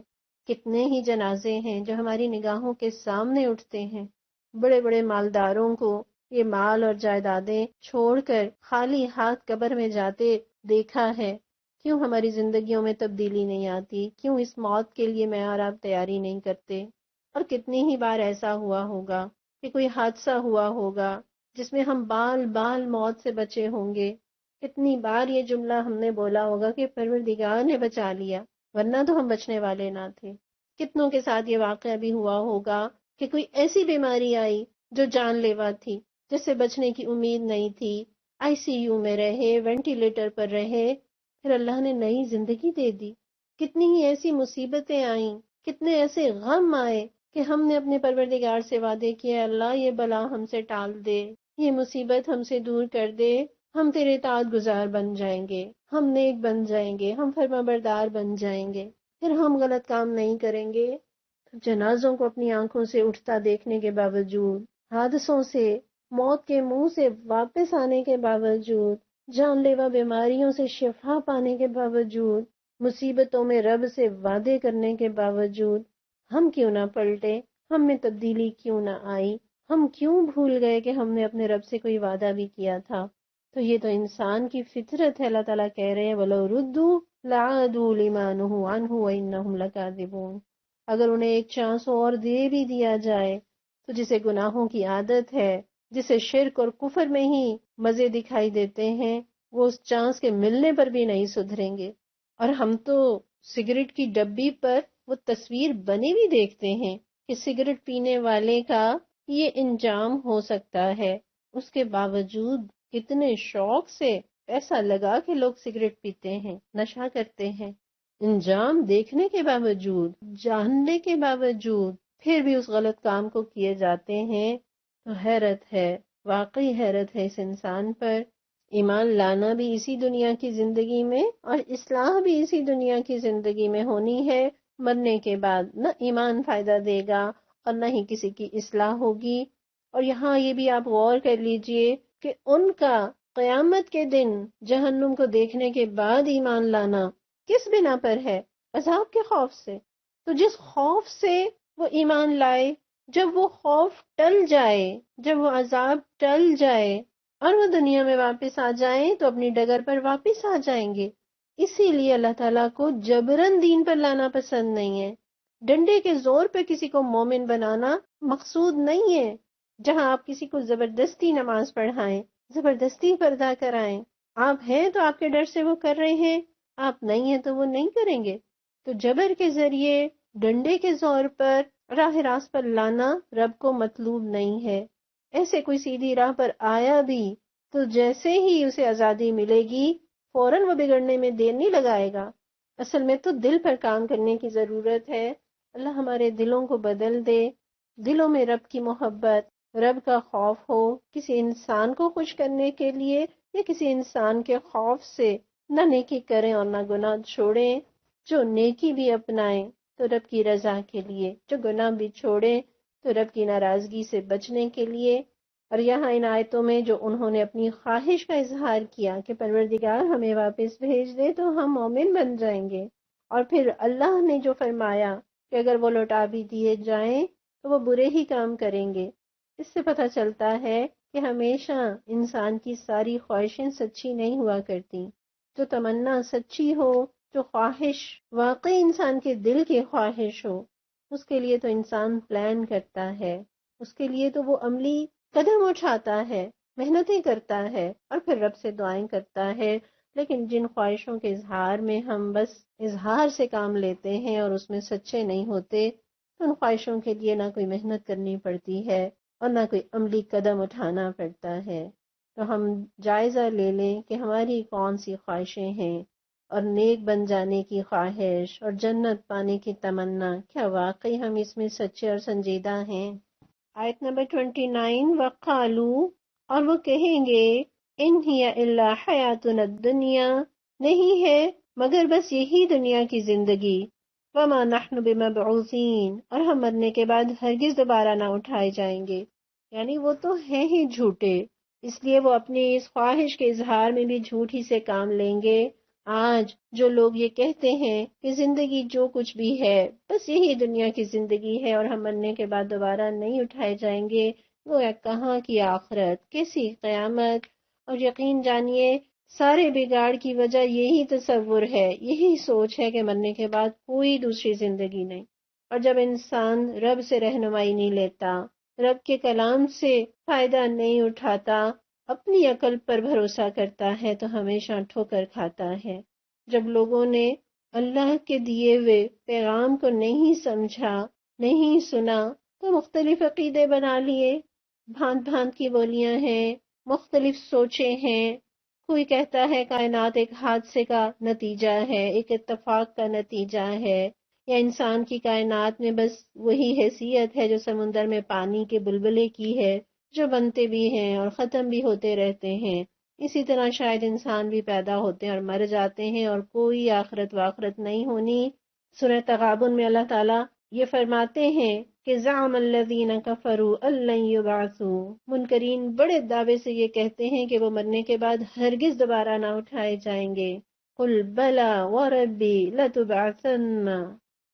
کتنے ہی جنازے ہیں جو ہماری نگاہوں کے سامنے اٹھتے ہیں. بڑے بڑے مالداروں کو یہ مال اور جائیدادیں چھوڑ کر خالی ہاتھ قبر میں جاتے دیکھا ہے. کیوں ہماری زندگیوں میں تبدیلی نہیں آتی؟ کیوں اس موت کے لیے میں اور آپ تیاری نہیں کرتے؟ اور کتنی ہی بار ایسا ہوا ہوگا کہ کوئی حادثہ ہوا ہوگا جس میں ہم بال بال موت سے بچے ہوں گے. کتنی بار یہ جملہ ہم نے بولا ہوگا کہ پروردگار نے بچا لیا، ورنہ تو ہم بچنے والے نہ تھے. کتنوں کے ساتھ یہ واقعہ بھی ہوا ہوگا کہ کوئی ایسی بیماری آئی جو جان لیوا تھی، جس سے بچنے کی امید نہیں تھی، آئی سی یو میں رہے، وینٹیلیٹر پر رہے، پھر اللہ نے نئی زندگی دے دی. کتنی ہی ایسی مصیبتیں آئیں، کتنے ایسے غم آئے کہ ہم نے اپنے پروردگار سے وعدے کیے، اللہ یہ بلا ہم سے ٹال دے، یہ مصیبت ہم سے دور کر دے، ہم تیرے اطاعت گزار بن جائیں گے، ہم نیک بن جائیں گے، ہم فرما بردار بن جائیں گے، پھر ہم غلط کام نہیں کریں گے. جنازوں کو اپنی آنکھوں سے اٹھتا دیکھنے کے باوجود، حادثوں سے، موت کے منہ سے واپس آنے کے باوجود، جان لیوا بیماریوں سے شفا پانے کے باوجود، مصیبتوں میں رب سے وعدے کرنے کے باوجود ہم کیوں نہ پلٹے؟ ہم میں تبدیلی کیوں نہ آئی؟ ہم کیوں بھول گئے کہ ہم نے اپنے رب سے کوئی وعدہ بھی کیا تھا؟ تو یہ تو انسان کی فطرت ہے. اللہ تعالیٰ کہہ رہے ہیں وَلَوْ رُدُّوا لَعَادُوا لِمَا نُهُوا عَنْهُ وَإِنَّهُمْ لَكَاذِبُونَ. اگر انہیں ایک چانس اور دے بھی دیا جائے تو جسے گناہوں کی عادت ہے، جسے شرک اور کفر میں ہی مزے دکھائی دیتے ہیں، وہ اس چانس کے ملنے پر بھی نہیں سدھریں گے. اور ہم تو سگریٹ کی ڈبی پر وہ تصویر بنی بھی دیکھتے ہیں کہ سگریٹ پینے والے کا یہ انجام ہو سکتا ہے. اس کے باوجود کتنے شوق سے ایسا لگا کہ لوگ سگریٹ پیتے ہیں، نشہ کرتے ہیں. انجام دیکھنے کے باوجود، جاننے کے باوجود پھر بھی اس غلط کام کو کیے جاتے ہیں. تو حیرت ہے، واقعی حیرت ہے اس انسان پر. ایمان لانا بھی اسی دنیا کی زندگی میں اور اصلاح بھی اسی دنیا کی زندگی میں ہونی ہے. مرنے کے بعد نہ ایمان فائدہ دے گا اور نہ ہی کسی کی اصلاح ہوگی. اور یہاں یہ بھی آپ غور کر لیجئے کہ ان کا قیامت کے دن جہنم کو دیکھنے کے بعد ایمان لانا کس بنا پر ہے؟ عذاب کے خوف سے. تو جس خوف سے وہ ایمان لائے، جب وہ خوف ٹل جائے، جب وہ عذاب ٹل جائے اور وہ دنیا میں واپس آ جائیں تو اپنی ڈگر پر واپس آ جائیں گے. اسی لیے اللہ تعالیٰ کو جبرن دین پر لانا پسند نہیں ہے. ڈنڈے کے زور پہ کسی کو مومن بنانا مقصود نہیں ہے. جہاں آپ کسی کو زبردستی نماز پڑھائیں، زبردستی پردہ کرائیں، آپ ہیں تو آپ کے ڈر سے وہ کر رہے ہیں، آپ نہیں ہیں تو وہ نہیں کریں گے. تو جبر کے ذریعے، ڈنڈے کے زور پر راہ راست پر لانا رب کو مطلوب نہیں ہے. ایسے کوئی سیدھی راہ پر آیا بھی تو جیسے ہی اسے آزادی ملے گی فوراً وہ بگڑنے میں دیر نہیں لگائے گا. اصل میں تو دل پر کام کرنے کی ضرورت ہے. اللہ ہمارے دلوں کو بدل دے، دلوں میں رب کی محبت، رب کا خوف ہو. کسی انسان کو خوش کرنے کے لیے یا کسی انسان کے خوف سے نہ نیکی کریں اور نہ گناہ چھوڑیں، جو نیکی بھی اپنائیں تو رب کی رضا کے لیے، جو گناہ بھی چھوڑے تو رب کی ناراضگی سے بچنے کے لیے۔ اور یہاں ان آیتوں میں جو انہوں نے اپنی خواہش کا اظہار کیا کہ پروردگار ہمیں واپس بھیج دے تو ہم مومن بن جائیں گے، اور پھر اللہ نے جو فرمایا کہ اگر وہ لوٹا بھی دیے جائیں تو وہ برے ہی کام کریں گے، اس سے پتہ چلتا ہے کہ ہمیشہ انسان کی ساری خواہشیں سچی نہیں ہوا کرتی۔ جو تمنا سچی ہو، جو خواہش واقعی انسان کے دل کی خواہش ہو، اس کے لیے تو انسان پلان کرتا ہے، اس کے لیے تو وہ عملی قدم اٹھاتا ہے، محنتیں کرتا ہے، اور پھر رب سے دعائیں کرتا ہے۔ لیکن جن خواہشوں کے اظہار میں ہم بس اظہار سے کام لیتے ہیں اور اس میں سچے نہیں ہوتے، تو ان خواہشوں کے لیے نہ کوئی محنت کرنی پڑتی ہے اور نہ کوئی عملی قدم اٹھانا پڑتا ہے۔ تو ہم جائزہ لے لیں کہ ہماری کون سی خواہشیں ہیں، اور نیک بن جانے کی خواہش اور جنت پانے کی تمنا، کیا واقعی ہم اس میں سچے اور سنجیدہ ہیں؟ آیت نمبر 29، وَقَالُوا، اور وہ کہیں گے، إِنْ هِيَ إِلَّا حَيَاتُنَا الدُّنْيَا، نہیں ہے مگر بس یہی دنیا کی زندگی، وَمَا نَحْنُ بِمَبْعُوثِينَ، اور ہم مرنے کے بعد ہرگز دوبارہ نہ اٹھائے جائیں گے۔ یعنی وہ تو ہیں ہی جھوٹے، اس لیے وہ اپنی اس خواہش کے اظہار میں بھی جھوٹ ہی سے کام لیں گے۔ آج جو لوگ یہ کہتے ہیں کہ زندگی جو کچھ بھی ہے بس یہی دنیا کی زندگی ہے اور ہم مرنے کے بعد دوبارہ نہیں اٹھائے جائیں گے، وہ کہاں کی آخرت، کیسی قیامت! اور یقین جانیے سارے بگاڑ کی وجہ یہی تصور ہے، یہی سوچ ہے کہ مرنے کے بعد کوئی دوسری زندگی نہیں۔ اور جب انسان رب سے رہنمائی نہیں لیتا، رب کے کلام سے فائدہ نہیں اٹھاتا، اپنی عقل پر بھروسہ کرتا ہے تو ہمیشہ ٹھوکر کھاتا ہے۔ جب لوگوں نے اللہ کے دیے ہوئے پیغام کو نہیں سمجھا، نہیں سنا، تو مختلف عقیدے بنا لیے، بھانت بھانت کی بولیاں ہیں، مختلف سوچیں ہیں۔ کوئی کہتا ہے کائنات ایک حادثے کا نتیجہ ہے، ایک اتفاق کا نتیجہ ہے، یا انسان کی کائنات میں بس وہی حیثیت ہے جو سمندر میں پانی کے بلبلے کی ہے، جو بنتے بھی ہیں اور ختم بھی ہوتے رہتے ہیں۔ اسی طرح شاید انسان بھی پیدا ہوتے ہیں اور مر جاتے ہیں اور کوئی آخرت واخرت نہیں ہونی۔ سورہ تغابن میں اللہ تعالیٰ یہ فرماتے ہیں کہ زعم الذین کفروا ان لن یبعثوا، منکرین بڑے دعوے سے یہ کہتے ہیں کہ وہ مرنے کے بعد ہرگز دوبارہ نہ اٹھائے جائیں گے۔ قل بلا وربی لتبعثن،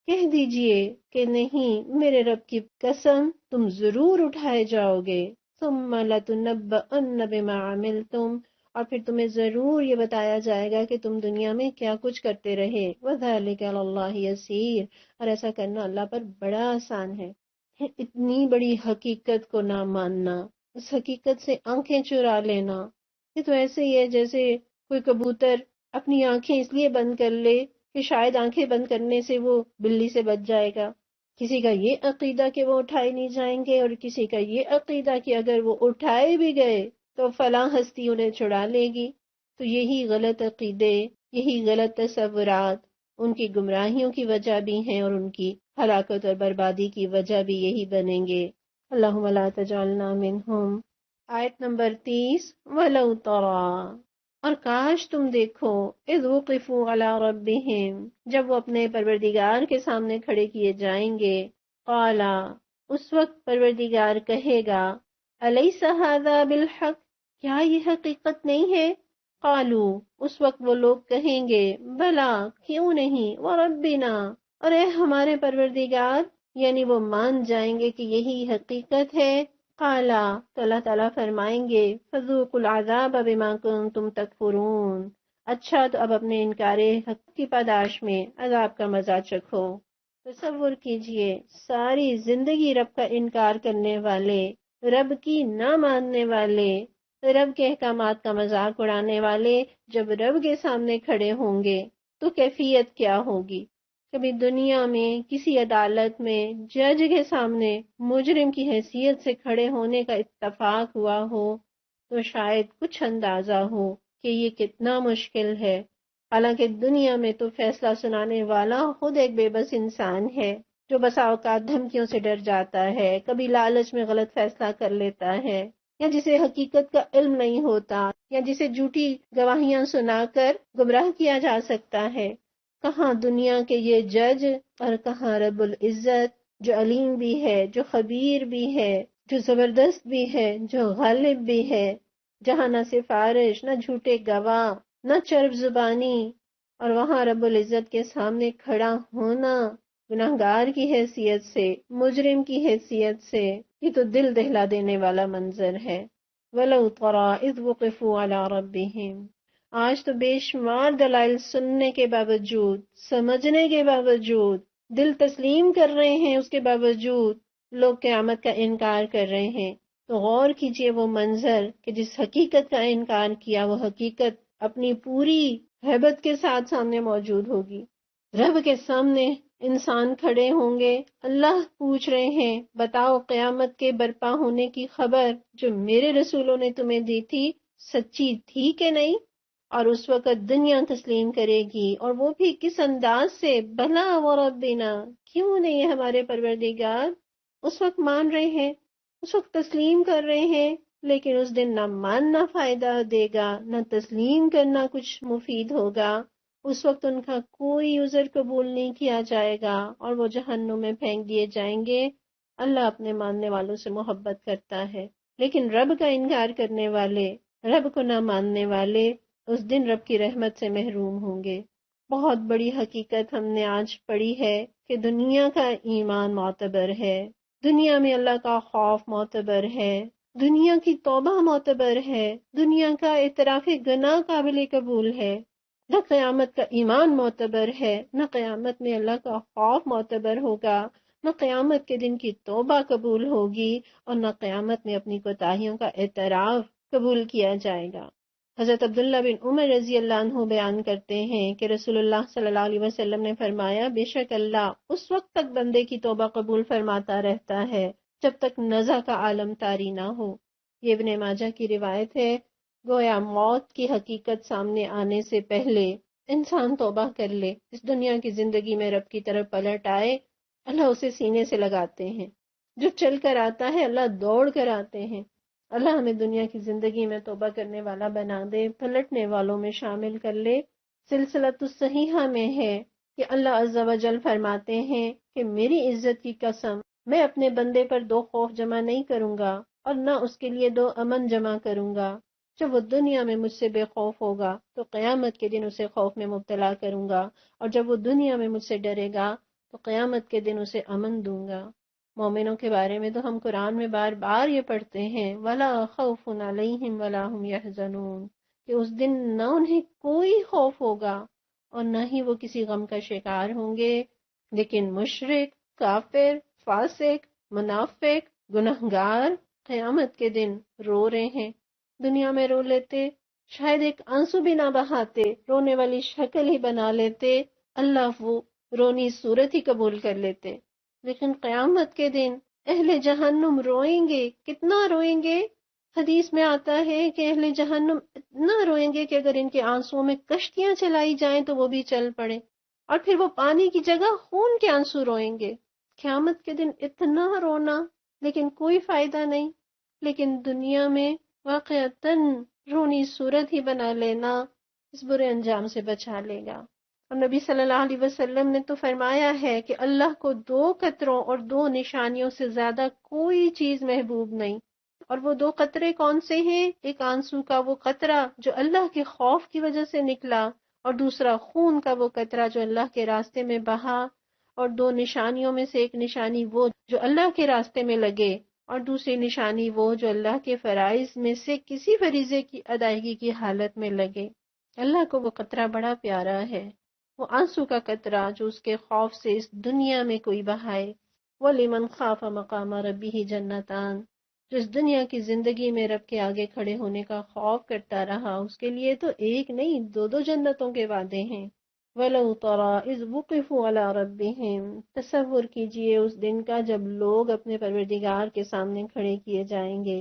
کہہ دیجئے کہ نہیں، میرے رب کی قسم تم ضرور اٹھائے جاؤ گے۔ ثم لتنبؤن بما عملتم، اور پھر تمہیں ضرور یہ بتایا جائے گا کہ تم دنیا میں کیا کچھ کرتے رہے۔ وَذَلِكَ عَلَى اللَّهِ يَسِيرٌ، اور ایسا کرنا اللہ پر بڑا آسان ہے۔ اتنی بڑی حقیقت کو نہ ماننا، اس حقیقت سے آنکھیں چرا لینا، یہ تو ایسے ہی ہے جیسے کوئی کبوتر اپنی آنکھیں اس لیے بند کر لے کہ شاید آنکھیں بند کرنے سے وہ بلی سے بچ جائے گا۔ کسی کا یہ عقیدہ کہ وہ اٹھائے نہیں جائیں گے، اور کسی کا یہ عقیدہ کہ اگر وہ اٹھائے بھی گئے تو فلاں ہستی انہیں چھڑا لے گی۔ تو یہی غلط عقیدے، یہی غلط تصورات ان کی گمراہیوں کی وجہ بھی ہیں، اور ان کی ہلاکت اور بربادی کی وجہ بھی یہی بنیں گے۔ اللہم لا تجعلنا منہم۔ آیت نمبر 30، وَلَوْ تَرَى، اور کاش تم دیکھو، اذ وقفوا علی ربہم، جب وہ اپنے پروردگار کے سامنے کھڑے کیے جائیں گے، قالا، اس وقت پروردگار کہے گا، الیس ھذا بالحق، کیا یہ حقیقت نہیں ہے؟ قالو، اس وقت وہ لوگ کہیں گے، بلا، کیوں نہیں، وربنا، اور اے ہمارے پروردگار، یعنی وہ مان جائیں گے کہ یہی حقیقت ہے۔ قالا، تو اللہ تعالیٰ فرمائیں گے، فذوقوا العذاب بما کنتم تکفرون، اچھا تو اب اپنے انکار حق کی پاداش میں عذاب کا مزہ چکھو۔ تصور کیجئے ساری زندگی رب کا انکار کرنے والے، رب کی نہ ماننے والے، رب کے احکامات کا مذاق اڑانے والے جب رب کے سامنے کھڑے ہوں گے تو کیفیت کیا ہوگی؟ کبھی دنیا میں کسی عدالت میں جج کے سامنے مجرم کی حیثیت سے کھڑے ہونے کا اتفاق ہوا ہو تو شاید کچھ اندازہ ہو کہ یہ کتنا مشکل ہے۔ حالانکہ دنیا میں تو فیصلہ سنانے والا خود ایک بے بس انسان ہے جو بسا اوقات دھمکیوں سے ڈر جاتا ہے، کبھی لالچ میں غلط فیصلہ کر لیتا ہے، یا جسے حقیقت کا علم نہیں ہوتا، یا جسے جھوٹی گواہیاں سنا کر گمراہ کیا جا سکتا ہے۔ کہاں دنیا کے یہ جج اور کہاں رب العزت جو علیم بھی ہے، جو خبیر بھی ہے، جو زبردست بھی ہے، جو غالب بھی ہے، جہاں نہ سفارش، نہ جھوٹے گواہ، نہ چرب زبانی، اور وہاں رب العزت کے سامنے کھڑا ہونا گناہگار کی حیثیت سے، مجرم کی حیثیت سے، یہ تو دل دہلا دینے والا منظر ہے۔ وَلَوْ تَرَىٰ إِذْ وُقِفُوا عَلَىٰ رَبِّهِمْ، آج تو بے شمار دلائل سننے کے باوجود، سمجھنے کے باوجود، دل تسلیم کر رہے ہیں، اس کے باوجود لوگ قیامت کا انکار کر رہے ہیں۔ تو غور کیجئے وہ منظر کہ جس حقیقت کا انکار کیا، وہ حقیقت اپنی پوری ہیبت کے ساتھ سامنے موجود ہوگی۔ رب کے سامنے انسان کھڑے ہوں گے، اللہ پوچھ رہے ہیں بتاؤ قیامت کے برپا ہونے کی خبر جو میرے رسولوں نے تمہیں دی تھی سچی تھی کہ نہیں؟ اور اس وقت دنیا تسلیم کرے گی، اور وہ بھی کس انداز سے، بھلا وربنا، کیوں نہیں ہمارے پروردگار۔ اس وقت مان رہے ہیں، اس وقت تسلیم کر رہے ہیں، لیکن اس دن نہ ماننا فائدہ دے گا، نہ تسلیم کرنا کچھ مفید ہوگا۔ اس وقت ان کا کوئی عذر قبول نہیں کیا جائے گا، اور وہ جہنم میں پھینک دیے جائیں گے۔ اللہ اپنے ماننے والوں سے محبت کرتا ہے، لیکن رب کا انکار کرنے والے، رب کو نہ ماننے والے اس دن رب کی رحمت سے محروم ہوں گے۔ بہت بڑی حقیقت ہم نے آج پڑھی ہے کہ دنیا کا ایمان معتبر ہے، دنیا میں اللہ کا خوف معتبر ہے، دنیا کی توبہ معتبر ہے، دنیا کا اعتراف گناہ قابل قبول ہے۔ نہ قیامت کا ایمان معتبر ہے، نہ قیامت میں اللہ کا خوف معتبر ہوگا، نہ قیامت کے دن کی توبہ قبول ہوگی، اور نہ قیامت میں اپنی کوتاہیوں کا اعتراف قبول کیا جائے گا۔ حضرت عبداللہ بن عمر رضی اللہ عنہ بیان کرتے ہیں کہ رسول اللہ صلی اللہ علیہ وسلم نے فرمایا، بے شک اللہ اس وقت تک بندے کی توبہ قبول فرماتا رہتا ہے جب تک نزع کا عالم طاری نہ ہو۔ یہ ابن ماجہ کی روایت ہے۔ گویا موت کی حقیقت سامنے آنے سے پہلے انسان توبہ کر لے، اس دنیا کی زندگی میں رب کی طرف پلٹ آئے، اللہ اسے سینے سے لگاتے ہیں۔ جو چل کر آتا ہے اللہ دوڑ کر آتے ہیں۔ اللہ ہمیں دنیا کی زندگی میں توبہ کرنے والا بنا دے، پلٹنے والوں میں شامل کر لے۔ سلسلۃ الصحیحہ میں ہے کہ اللہ عز و جل فرماتے ہیں کہ میری عزت کی قسم، میں اپنے بندے پر دو خوف جمع نہیں کروں گا، اور نہ اس کے لیے دو امن جمع کروں گا۔ جب وہ دنیا میں مجھ سے بے خوف ہوگا تو قیامت کے دن اسے خوف میں مبتلا کروں گا، اور جب وہ دنیا میں مجھ سے ڈرے گا تو قیامت کے دن اسے امن دوں گا۔ مومنوں کے بارے میں تو ہم قرآن میں بار بار یہ پڑھتے ہیں، وَلَا خَوْفٌ عَلَيْهِمْ وَلَا هُمْ يَحْزَنُونَ، کہ اس دن نہ انہیں کوئی خوف ہوگا اور نہ ہی وہ کسی غم کا شکار ہوں گے۔ لیکن مشرک، کافر، فاسق، منافق، گنہگار قیامت کے دن رو رہے ہیں۔ دنیا میں رو لیتے، شاید ایک آنسو بھی نہ بہاتے، رونے والی شکل ہی بنا لیتے، اللہ وہ رونی صورت ہی قبول کر لیتے۔ لیکن قیامت کے دن اہل جہنم روئیں گے، کتنا روئیں گے۔ حدیث میں آتا ہے کہ اہل جہنم اتنا روئیں گے کہ اگر ان کے آنسوؤں میں کشتیاں چلائی جائیں تو وہ بھی چل پڑیں، اور پھر وہ پانی کی جگہ خون کے آنسو روئیں گے۔ قیامت کے دن اتنا رونا، لیکن کوئی فائدہ نہیں۔ لیکن دنیا میں واقعتاً رونی صورت ہی بنا لینا اس برے انجام سے بچا لے گا۔ اور نبی صلی اللہ علیہ وسلم نے تو فرمایا ہے کہ اللہ کو دو قطروں اور دو نشانیوں سے زیادہ کوئی چیز محبوب نہیں۔ اور وہ دو قطرے کون سے ہیں؟ ایک آنسو کا وہ قطرہ جو اللہ کے خوف کی وجہ سے نکلا، اور دوسرا خون کا وہ قطرہ جو اللہ کے راستے میں بہا۔ اور دو نشانیوں میں سے ایک نشانی وہ جو اللہ کے راستے میں لگے، اور دوسری نشانی وہ جو اللہ کے فرائض میں سے کسی فریضے کی ادائیگی کی حالت میں لگے۔ اللہ کو وہ قطرہ بڑا پیارا ہے، وہ آنسو کا قطرہ جو اس کے خوف سے اس دنیا میں کوئی بہائے۔ وَلِمَنْ خَافَ مَقَامَ رَبِّهِ جَنَّتَانِ، جو اس دنیا کی زندگی میں رب کے آگے کھڑے ہونے کا خوف کرتا رہا، اس کے لیے تو ایک نہیں دو دو جنتوں کے وعدے ہیں۔ وَلَوْ تَرَىٰ إِذْ وُقِفُوا عَلَىٰ رَبِّهِمْ، تصور کیجئے اس دن کا جب لوگ اپنے پروردگار کے سامنے کھڑے کیے جائیں گے۔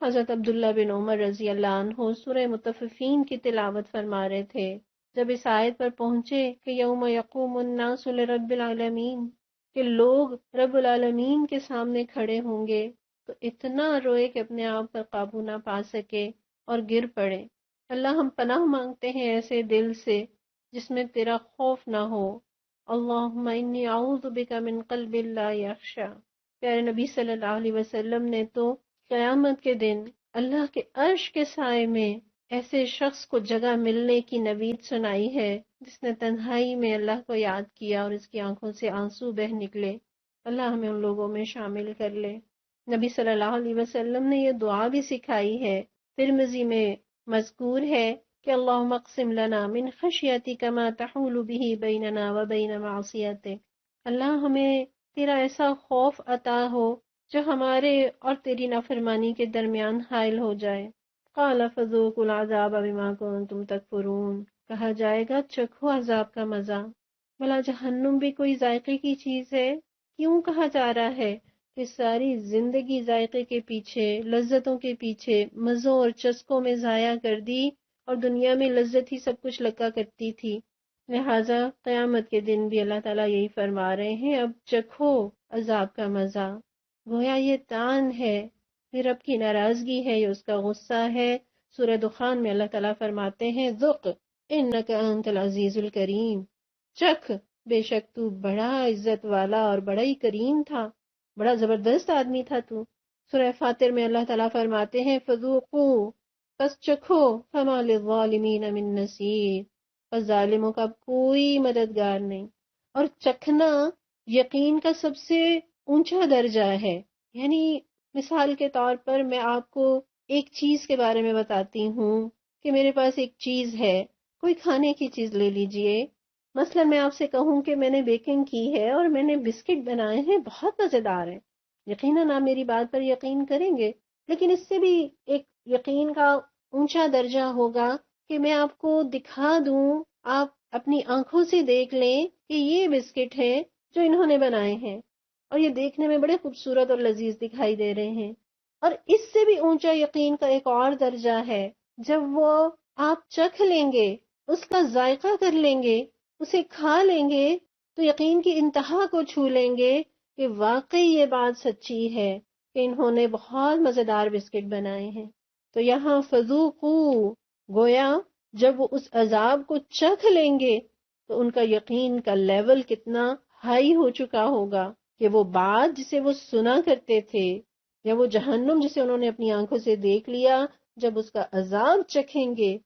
حضرت عبداللہ بن عمر رضی اللہ عنہ سورہ مطففین کی تلاوت فرما رہے تھے۔ جب اس آیت پر پہنچے کہ یوم یقوم الناس لرب العالمین، کہ لوگ رب العالمین کے سامنے کھڑے ہوں گے، تو اتنا روئے کہ اپنے آپ پر قابو نہ پا سکے اور گر پڑے۔ اللہ ہم پناہ مانگتے ہیں ایسے دل سے جس میں تیرا خوف نہ ہو۔ اللہم انی اعوذ بک من قلب لا یخشی۔ پیارے نبی صلی اللہ علیہ وسلم نے تو قیامت کے دن اللہ کے عرش کے سائے میں ایسے شخص کو جگہ ملنے کی نوید سنائی ہے جس نے تنہائی میں اللہ کو یاد کیا اور اس کی آنکھوں سے آنسو بہہ نکلے۔ اللہ ہمیں ان لوگوں میں شامل کر لے۔ نبی صلی اللہ علیہ وسلم نے یہ دعا بھی سکھائی ہے، ترمذی میں مذکور ہے کہ اللہم اقسم لنا من خشیتک ما تحول به بیننا وبین معصیتک۔ اللہ ہمیں تیرا ایسا خوف عطا ہو جو ہمارے اور تیری نافرمانی کے درمیان حائل ہو جائے۔ قال فذوقوا العذاب بما کنتم تکفرون، کہا جائے گا چکھو عذاب کا مزہ۔ بھلا جہنم بھی کوئی ذائقے کی چیز ہے؟ کیوں کہا جا رہا ہے کہ ساری زندگی ذائقے کے پیچھے، لذتوں کے پیچھے، مزوں اور چسکوں میں ضائع کر دی اور دنیا میں لذت ہی سب کچھ لگا کرتی تھی۔ لہٰذا قیامت کے دن بھی اللہ تعالیٰ یہی فرما رہے ہیں، اب چکھو عذاب کا مزہ۔ گویا یہ تان ہے، یہ رب کی ناراضگی ہے، یہ اس کا غصہ ہے۔ سورہ دخان میں اللہ تعالیٰ فرماتے ہیں ذق انک انت العزیز الکریم، چکھ بے شک تو بڑا عزت والا اور بڑا ہی کریم تھا، بڑا زبردست آدمی تھا تو۔ سورہ فاتر میں اللہ تعالیٰ فرماتے ہیں فذوقوا، پس چکھو، فما للظالمین من نصیر، پس ظالموں کا کوئی مددگار نہیں۔ اور چکھنا یقین کا سب سے اونچا درجہ ہے۔ یعنی مثال کے طور پر میں آپ کو ایک چیز کے بارے میں بتاتی ہوں کہ میرے پاس ایک چیز ہے، کوئی کھانے کی چیز لے لیجئے۔ مثلا میں آپ سے کہوں کہ میں نے بیکنگ کی ہے اور میں نے بسکٹ بنائے ہیں، بہت مزیدار ہیں، یقیناً آپ میری بات پر یقین کریں گے، لیکن اس سے بھی ایک یقین کا اونچا درجہ ہوگا کہ میں آپ کو دکھا دوں، آپ اپنی آنکھوں سے دیکھ لیں کہ یہ بسکٹ ہے جو انہوں نے بنائے ہیں اور یہ دیکھنے میں بڑے خوبصورت اور لذیذ دکھائی دے رہے ہیں۔ اور اس سے بھی اونچا یقین کا ایک اور درجہ ہے جب وہ آپ چکھ لیں گے، اس کا ذائقہ کر لیں گے، اسے کھا لیں گے تو یقین کی انتہا کو چھو لیں گے کہ واقعی یہ بات سچی ہے کہ انہوں نے بہت مزیدار بسکٹ بنائے ہیں۔ تو یہاں فذوقوا، گویا جب وہ اس عذاب کو چکھ لیں گے تو ان کا یقین کا لیول کتنا ہائی ہو چکا ہوگا کہ وہ بات جسے وہ سنا کرتے تھے یا وہ جہنم جسے انہوں نے اپنی آنکھوں سے دیکھ لیا، جب اس کا عذاب چکھیں گے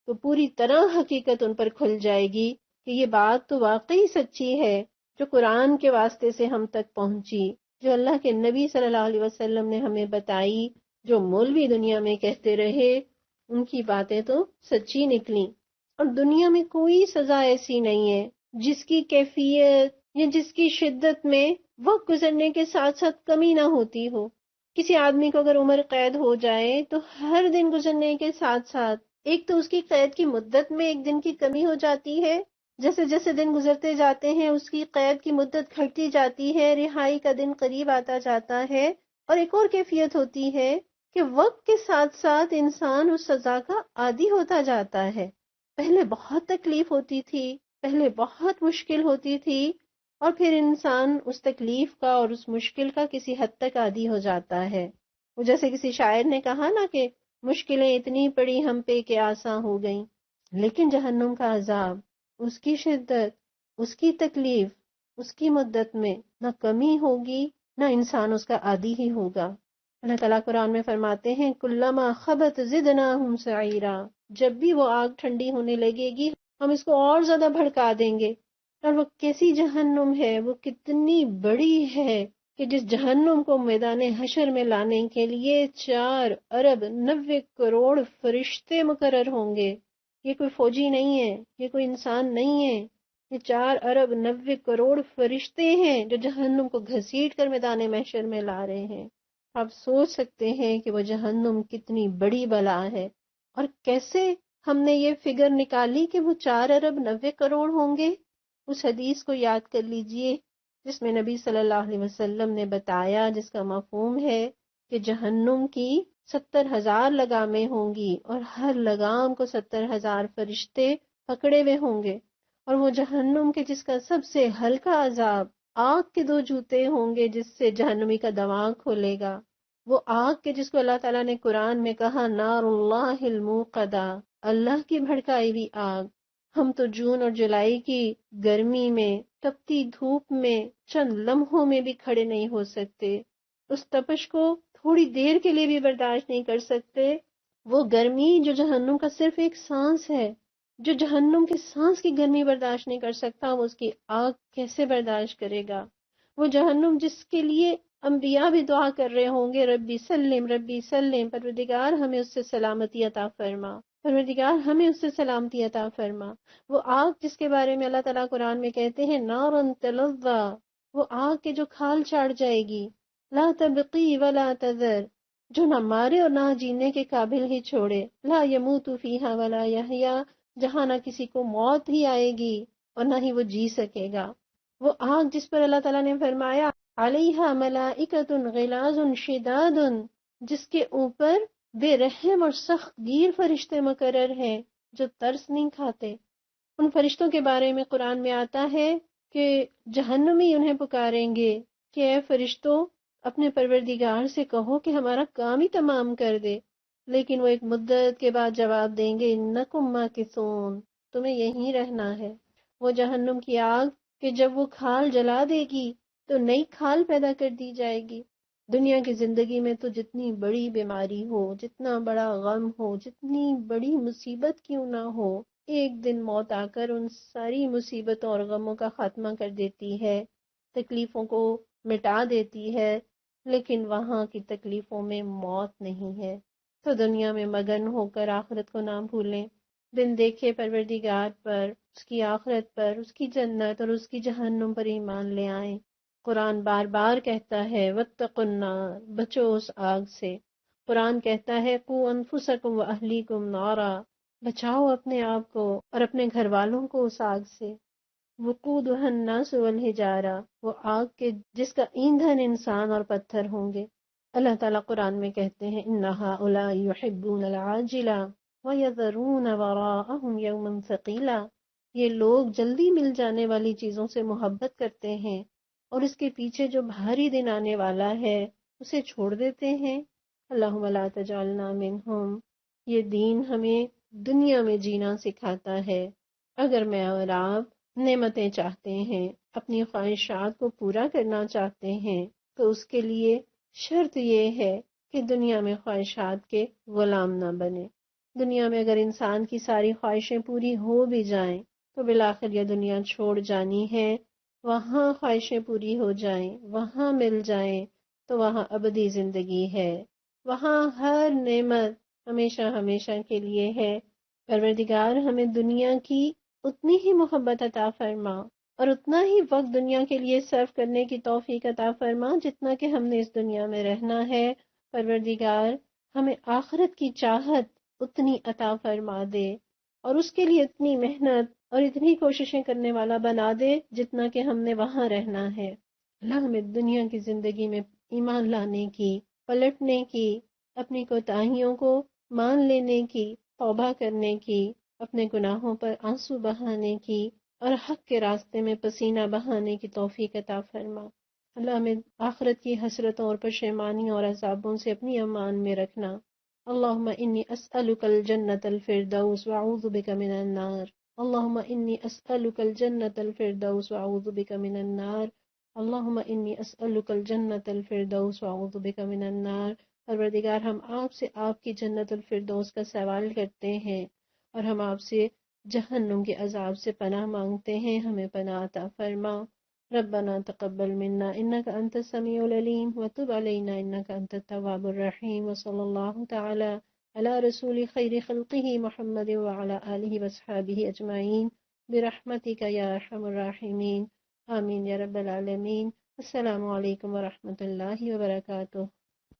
تو پوری طرح حقیقت ان پر کھل جائے گی کہ یہ بات تو واقعی سچی ہے جو قرآن کے واسطے سے ہم تک پہنچی، جو اللہ کے نبی صلی اللہ علیہ وسلم نے ہمیں بتائی، جو مولوی دنیا میں کہتے رہے، ان کی باتیں تو سچی نکلیں۔ اور دنیا میں کوئی سزا ایسی نہیں ہے جس کی کیفیت یا جس کی شدت میں وقت گزرنے کے ساتھ ساتھ کمی نہ ہوتی ہو۔ کسی آدمی کو اگر عمر قید ہو جائے تو ہر دن گزرنے کے ساتھ ساتھ ایک تو اس کی قید کی مدت میں ایک دن کی کمی ہو جاتی ہے، جیسے جیسے دن گزرتے جاتے ہیں اس کی قید کی مدت گھٹتی جاتی ہے، رہائی کا دن قریب آتا جاتا ہے۔ اور ایک اور کیفیت ہوتی ہے کہ وقت کے ساتھ ساتھ انسان اس سزا کا عادی ہوتا جاتا ہے۔ پہلے بہت تکلیف ہوتی تھی، پہلے بہت مشکل ہوتی تھی، اور پھر انسان اس تکلیف کا اور اس مشکل کا کسی حد تک عادی ہو جاتا ہے۔ وہ جیسے کسی شاعر نے کہا نا کہ مشکلیں اتنی پڑی ہم پہ کہ آساں ہو گئیں، لیکن جہنم کا عذاب، اس کی شدت، اس کی تکلیف، اس کی مدت میں نہ کمی ہوگی نہ انسان اس کا عادی ہی ہوگا۔ اللہ تعالیٰ قرآن میں فرماتے ہیں کلما خبت زدناہم سعیرا، جب بھی وہ آگ ٹھنڈی ہونے لگے گی ہم اس کو اور زیادہ بھڑکا دیں گے۔ اور وہ کیسی جہنم ہے، وہ کتنی بڑی ہے کہ جس جہنم کو میدان حشر میں لانے کے لیے 4,90,90,000,000 فرشتے مقرر ہوں گے۔ یہ کوئی فوجی نہیں ہے، یہ کوئی انسان نہیں ہے، یہ 4,90,000,000 فرشتے ہیں جو جہنم کو گھسیٹ کر میدان محشر میں لا رہے ہیں۔ آپ سوچ سکتے ہیں کہ وہ جہنم کتنی بڑی بلا ہے، اور کیسے ہم نے یہ فگر نکالی کہ وہ 4,90,000,000 ہوں گے۔ اس حدیث کو یاد کر لیجئے جس میں نبی صلی اللہ علیہ وسلم نے بتایا، جس کا مفہوم ہے کہ جہنم کی 70,000 لگامیں ہوں گی اور ہر لگام کو 70,000 فرشتے پکڑے ہوئے ہوں گے، اور وہ جہنم کے جس کا سب سے ہلکا عذاب آگ کے 2 جوتے ہوں گے جس سے جہنمی کا دماغ کھولے گا، وہ آگ کے جس کو اللہ تعالیٰ نے قرآن میں کہا نار اللہ الموقدہ، اللہ کی بھڑکائی ہوئی آگ، ہم تو جون اور جولائی کی گرمی میں، تپتی دھوپ میں چند لمحوں میں بھی کھڑے نہیں ہو سکتے، اس تپش کو تھوڑی دیر کے لیے بھی برداشت نہیں کر سکتے۔ وہ گرمی جو جہنم کا صرف ایک سانس ہے، جو جہنم کے سانس کی گرمی برداشت نہیں کر سکتا، وہ اس کی آگ کیسے برداشت کرے گا؟ وہ جہنم جس کے لیے انبیاء بھی دعا کر رہے ہوں گے، ربی سلم، پروردگار ہمیں اس سے سلامتی عطا فرما، پروردگار ہمیں اس سے سلامتی عطا فرما۔ وہ آگ جس کے بارے میں اللہ تعالیٰ قرآن میں کہتے ہیں نارن تلظا، وہ آگ کے جو کھال چاڑ جائے گی، لا تبقی ولا تذر، جو نہ مارے اور نہ جینے کے قابل ہی چھوڑے، لا یموت فیہا ولا یحیا، جہاں نہ کسی کو موت ہی آئے گی اور نہ ہی وہ جی سکے گا۔ وہ آگ جس پر اللہ تعالیٰ نے فرمایا علیہا ملائکۃ غلاظ شداد، جس کے اوپر بے رحم اور سخت گیر فرشتے مقرر ہیں جو ترس نہیں کھاتے۔ ان فرشتوں کے بارے میں قرآن میں آتا ہے کہ جہنمی انہیں پکاریں گے کہ اے فرشتوں، اپنے پروردگار سے کہو کہ ہمارا کام ہی تمام کر دے، لیکن وہ ایک مدت کے بعد جواب دیں گے انکم ماکثون، تمہیں یہیں رہنا ہے۔ وہ جہنم کی آگ کہ جب وہ کھال جلا دے گی تو نئی کھال پیدا کر دی جائے گی۔ دنیا کی زندگی میں تو جتنی بڑی بیماری ہو، جتنا بڑا غم ہو، جتنی بڑی مصیبت کیوں نہ ہو، ایک دن موت آ کر ان ساری مصیبتوں اور غموں کا خاتمہ کر دیتی ہے، تکلیفوں کو مٹا دیتی ہے، لیکن وہاں کی تکلیفوں میں موت نہیں ہے۔ تو دنیا میں مگن ہو کر آخرت کو نہ بھولیں، دن دیکھے پروردگار پر، اس کی آخرت پر، اس کی جنت اور اس کی جہنم پر ایمان لے آئیں۔ قرآن بار بار کہتا ہے واتقوا النار، بچو اس آگ سے۔ قرآن کہتا ہے قوا انفسکم واہلیکم نارا، بچاؤ اپنے آپ کو اور اپنے گھر والوں کو اس آگ سے۔ وقودها الناس والحجارہ، وہ آگ کے جس کا ایندھن انسان اور پتھر ہوں گے۔ اللہ تعالیٰ قرآن میں کہتے ہیں ان ہؤلاء یحبون العاجلہ ویذرون وراءہم یوما ثقیلا، یہ لوگ جلدی مل جانے والی چیزوں سے محبت کرتے ہیں اور اس کے پیچھے جو بھاری دن آنے والا ہے اسے چھوڑ دیتے ہیں۔ اللہم لا تجعلنا منہم، یہ دین ہمیں دنیا میں جینا سکھاتا ہے۔ اگر میں اور آپ نعمتیں چاہتے ہیں، اپنی خواہشات کو پورا کرنا چاہتے ہیں، تو اس کے لیے شرط یہ ہے کہ دنیا میں خواہشات کے غلام نہ بنے۔ دنیا میں اگر انسان کی ساری خواہشیں پوری ہو بھی جائیں تو بالآخر یہ دنیا چھوڑ جانی ہے، وہاں خواہشیں پوری ہو جائیں، وہاں مل جائیں تو وہاں ابدی زندگی ہے، وہاں ہر نعمت ہمیشہ ہمیشہ کے لیے ہے۔ پروردگار ہمیں دنیا کی اتنی ہی محبت عطا فرما اور اتنا ہی وقت دنیا کے لیے صرف کرنے کی توفیق عطا فرما جتنا کہ ہم نے اس دنیا میں رہنا ہے۔ پروردگار ہمیں آخرت کی چاہت اتنی عطا فرما دے اور اس کے لیے اتنی محنت اور اتنی کوششیں کرنے والا بنا دے جتنا کہ ہم نے وہاں رہنا ہے۔ اللہ ہمیں دنیا کی زندگی میں ایمان لانے کی، پلٹنے کی، اپنی کوتاہیوں کو مان لینے کی، توبہ کرنے کی، اپنے گناہوں پر آنسو بہانے کی اور حق کے راستے میں پسینہ بہانے کی توفیق عطا فرما۔ اللہ ہمیں آخرت کی حسرتوں اور پشیمانیوں اور عذابوں سے اپنی امان میں رکھنا۔ اللہم انی اسألک الجنة الفردوس واعوذ بک من النار، اللہم انی اسألک الجنة الفردوس واعوذ بک من النار، اللہم انی اسألک الجنة الفردوس واعوذ بک من النار۔ پروردگار ہم آپ سے آپ کی جنت الفردوس کا سوال کرتے ہیں اور ہم آپ سے جہنم کے عذاب سے پناہ مانگتے ہیں، ہمیں پناہ عطا فرما۔ ربنا تقبل منا انك انت السميع العليم وتب علينا انك انت التواب الرحيم، وصلى الله تعالى على رسول خير خلقه محمد وعلى آله وصحبه اجمعين برحمتك يا ارحم الراحمين، آمين يا رب العالمين۔ السلام علیکم ورحمۃ اللہ وبرکاتہ۔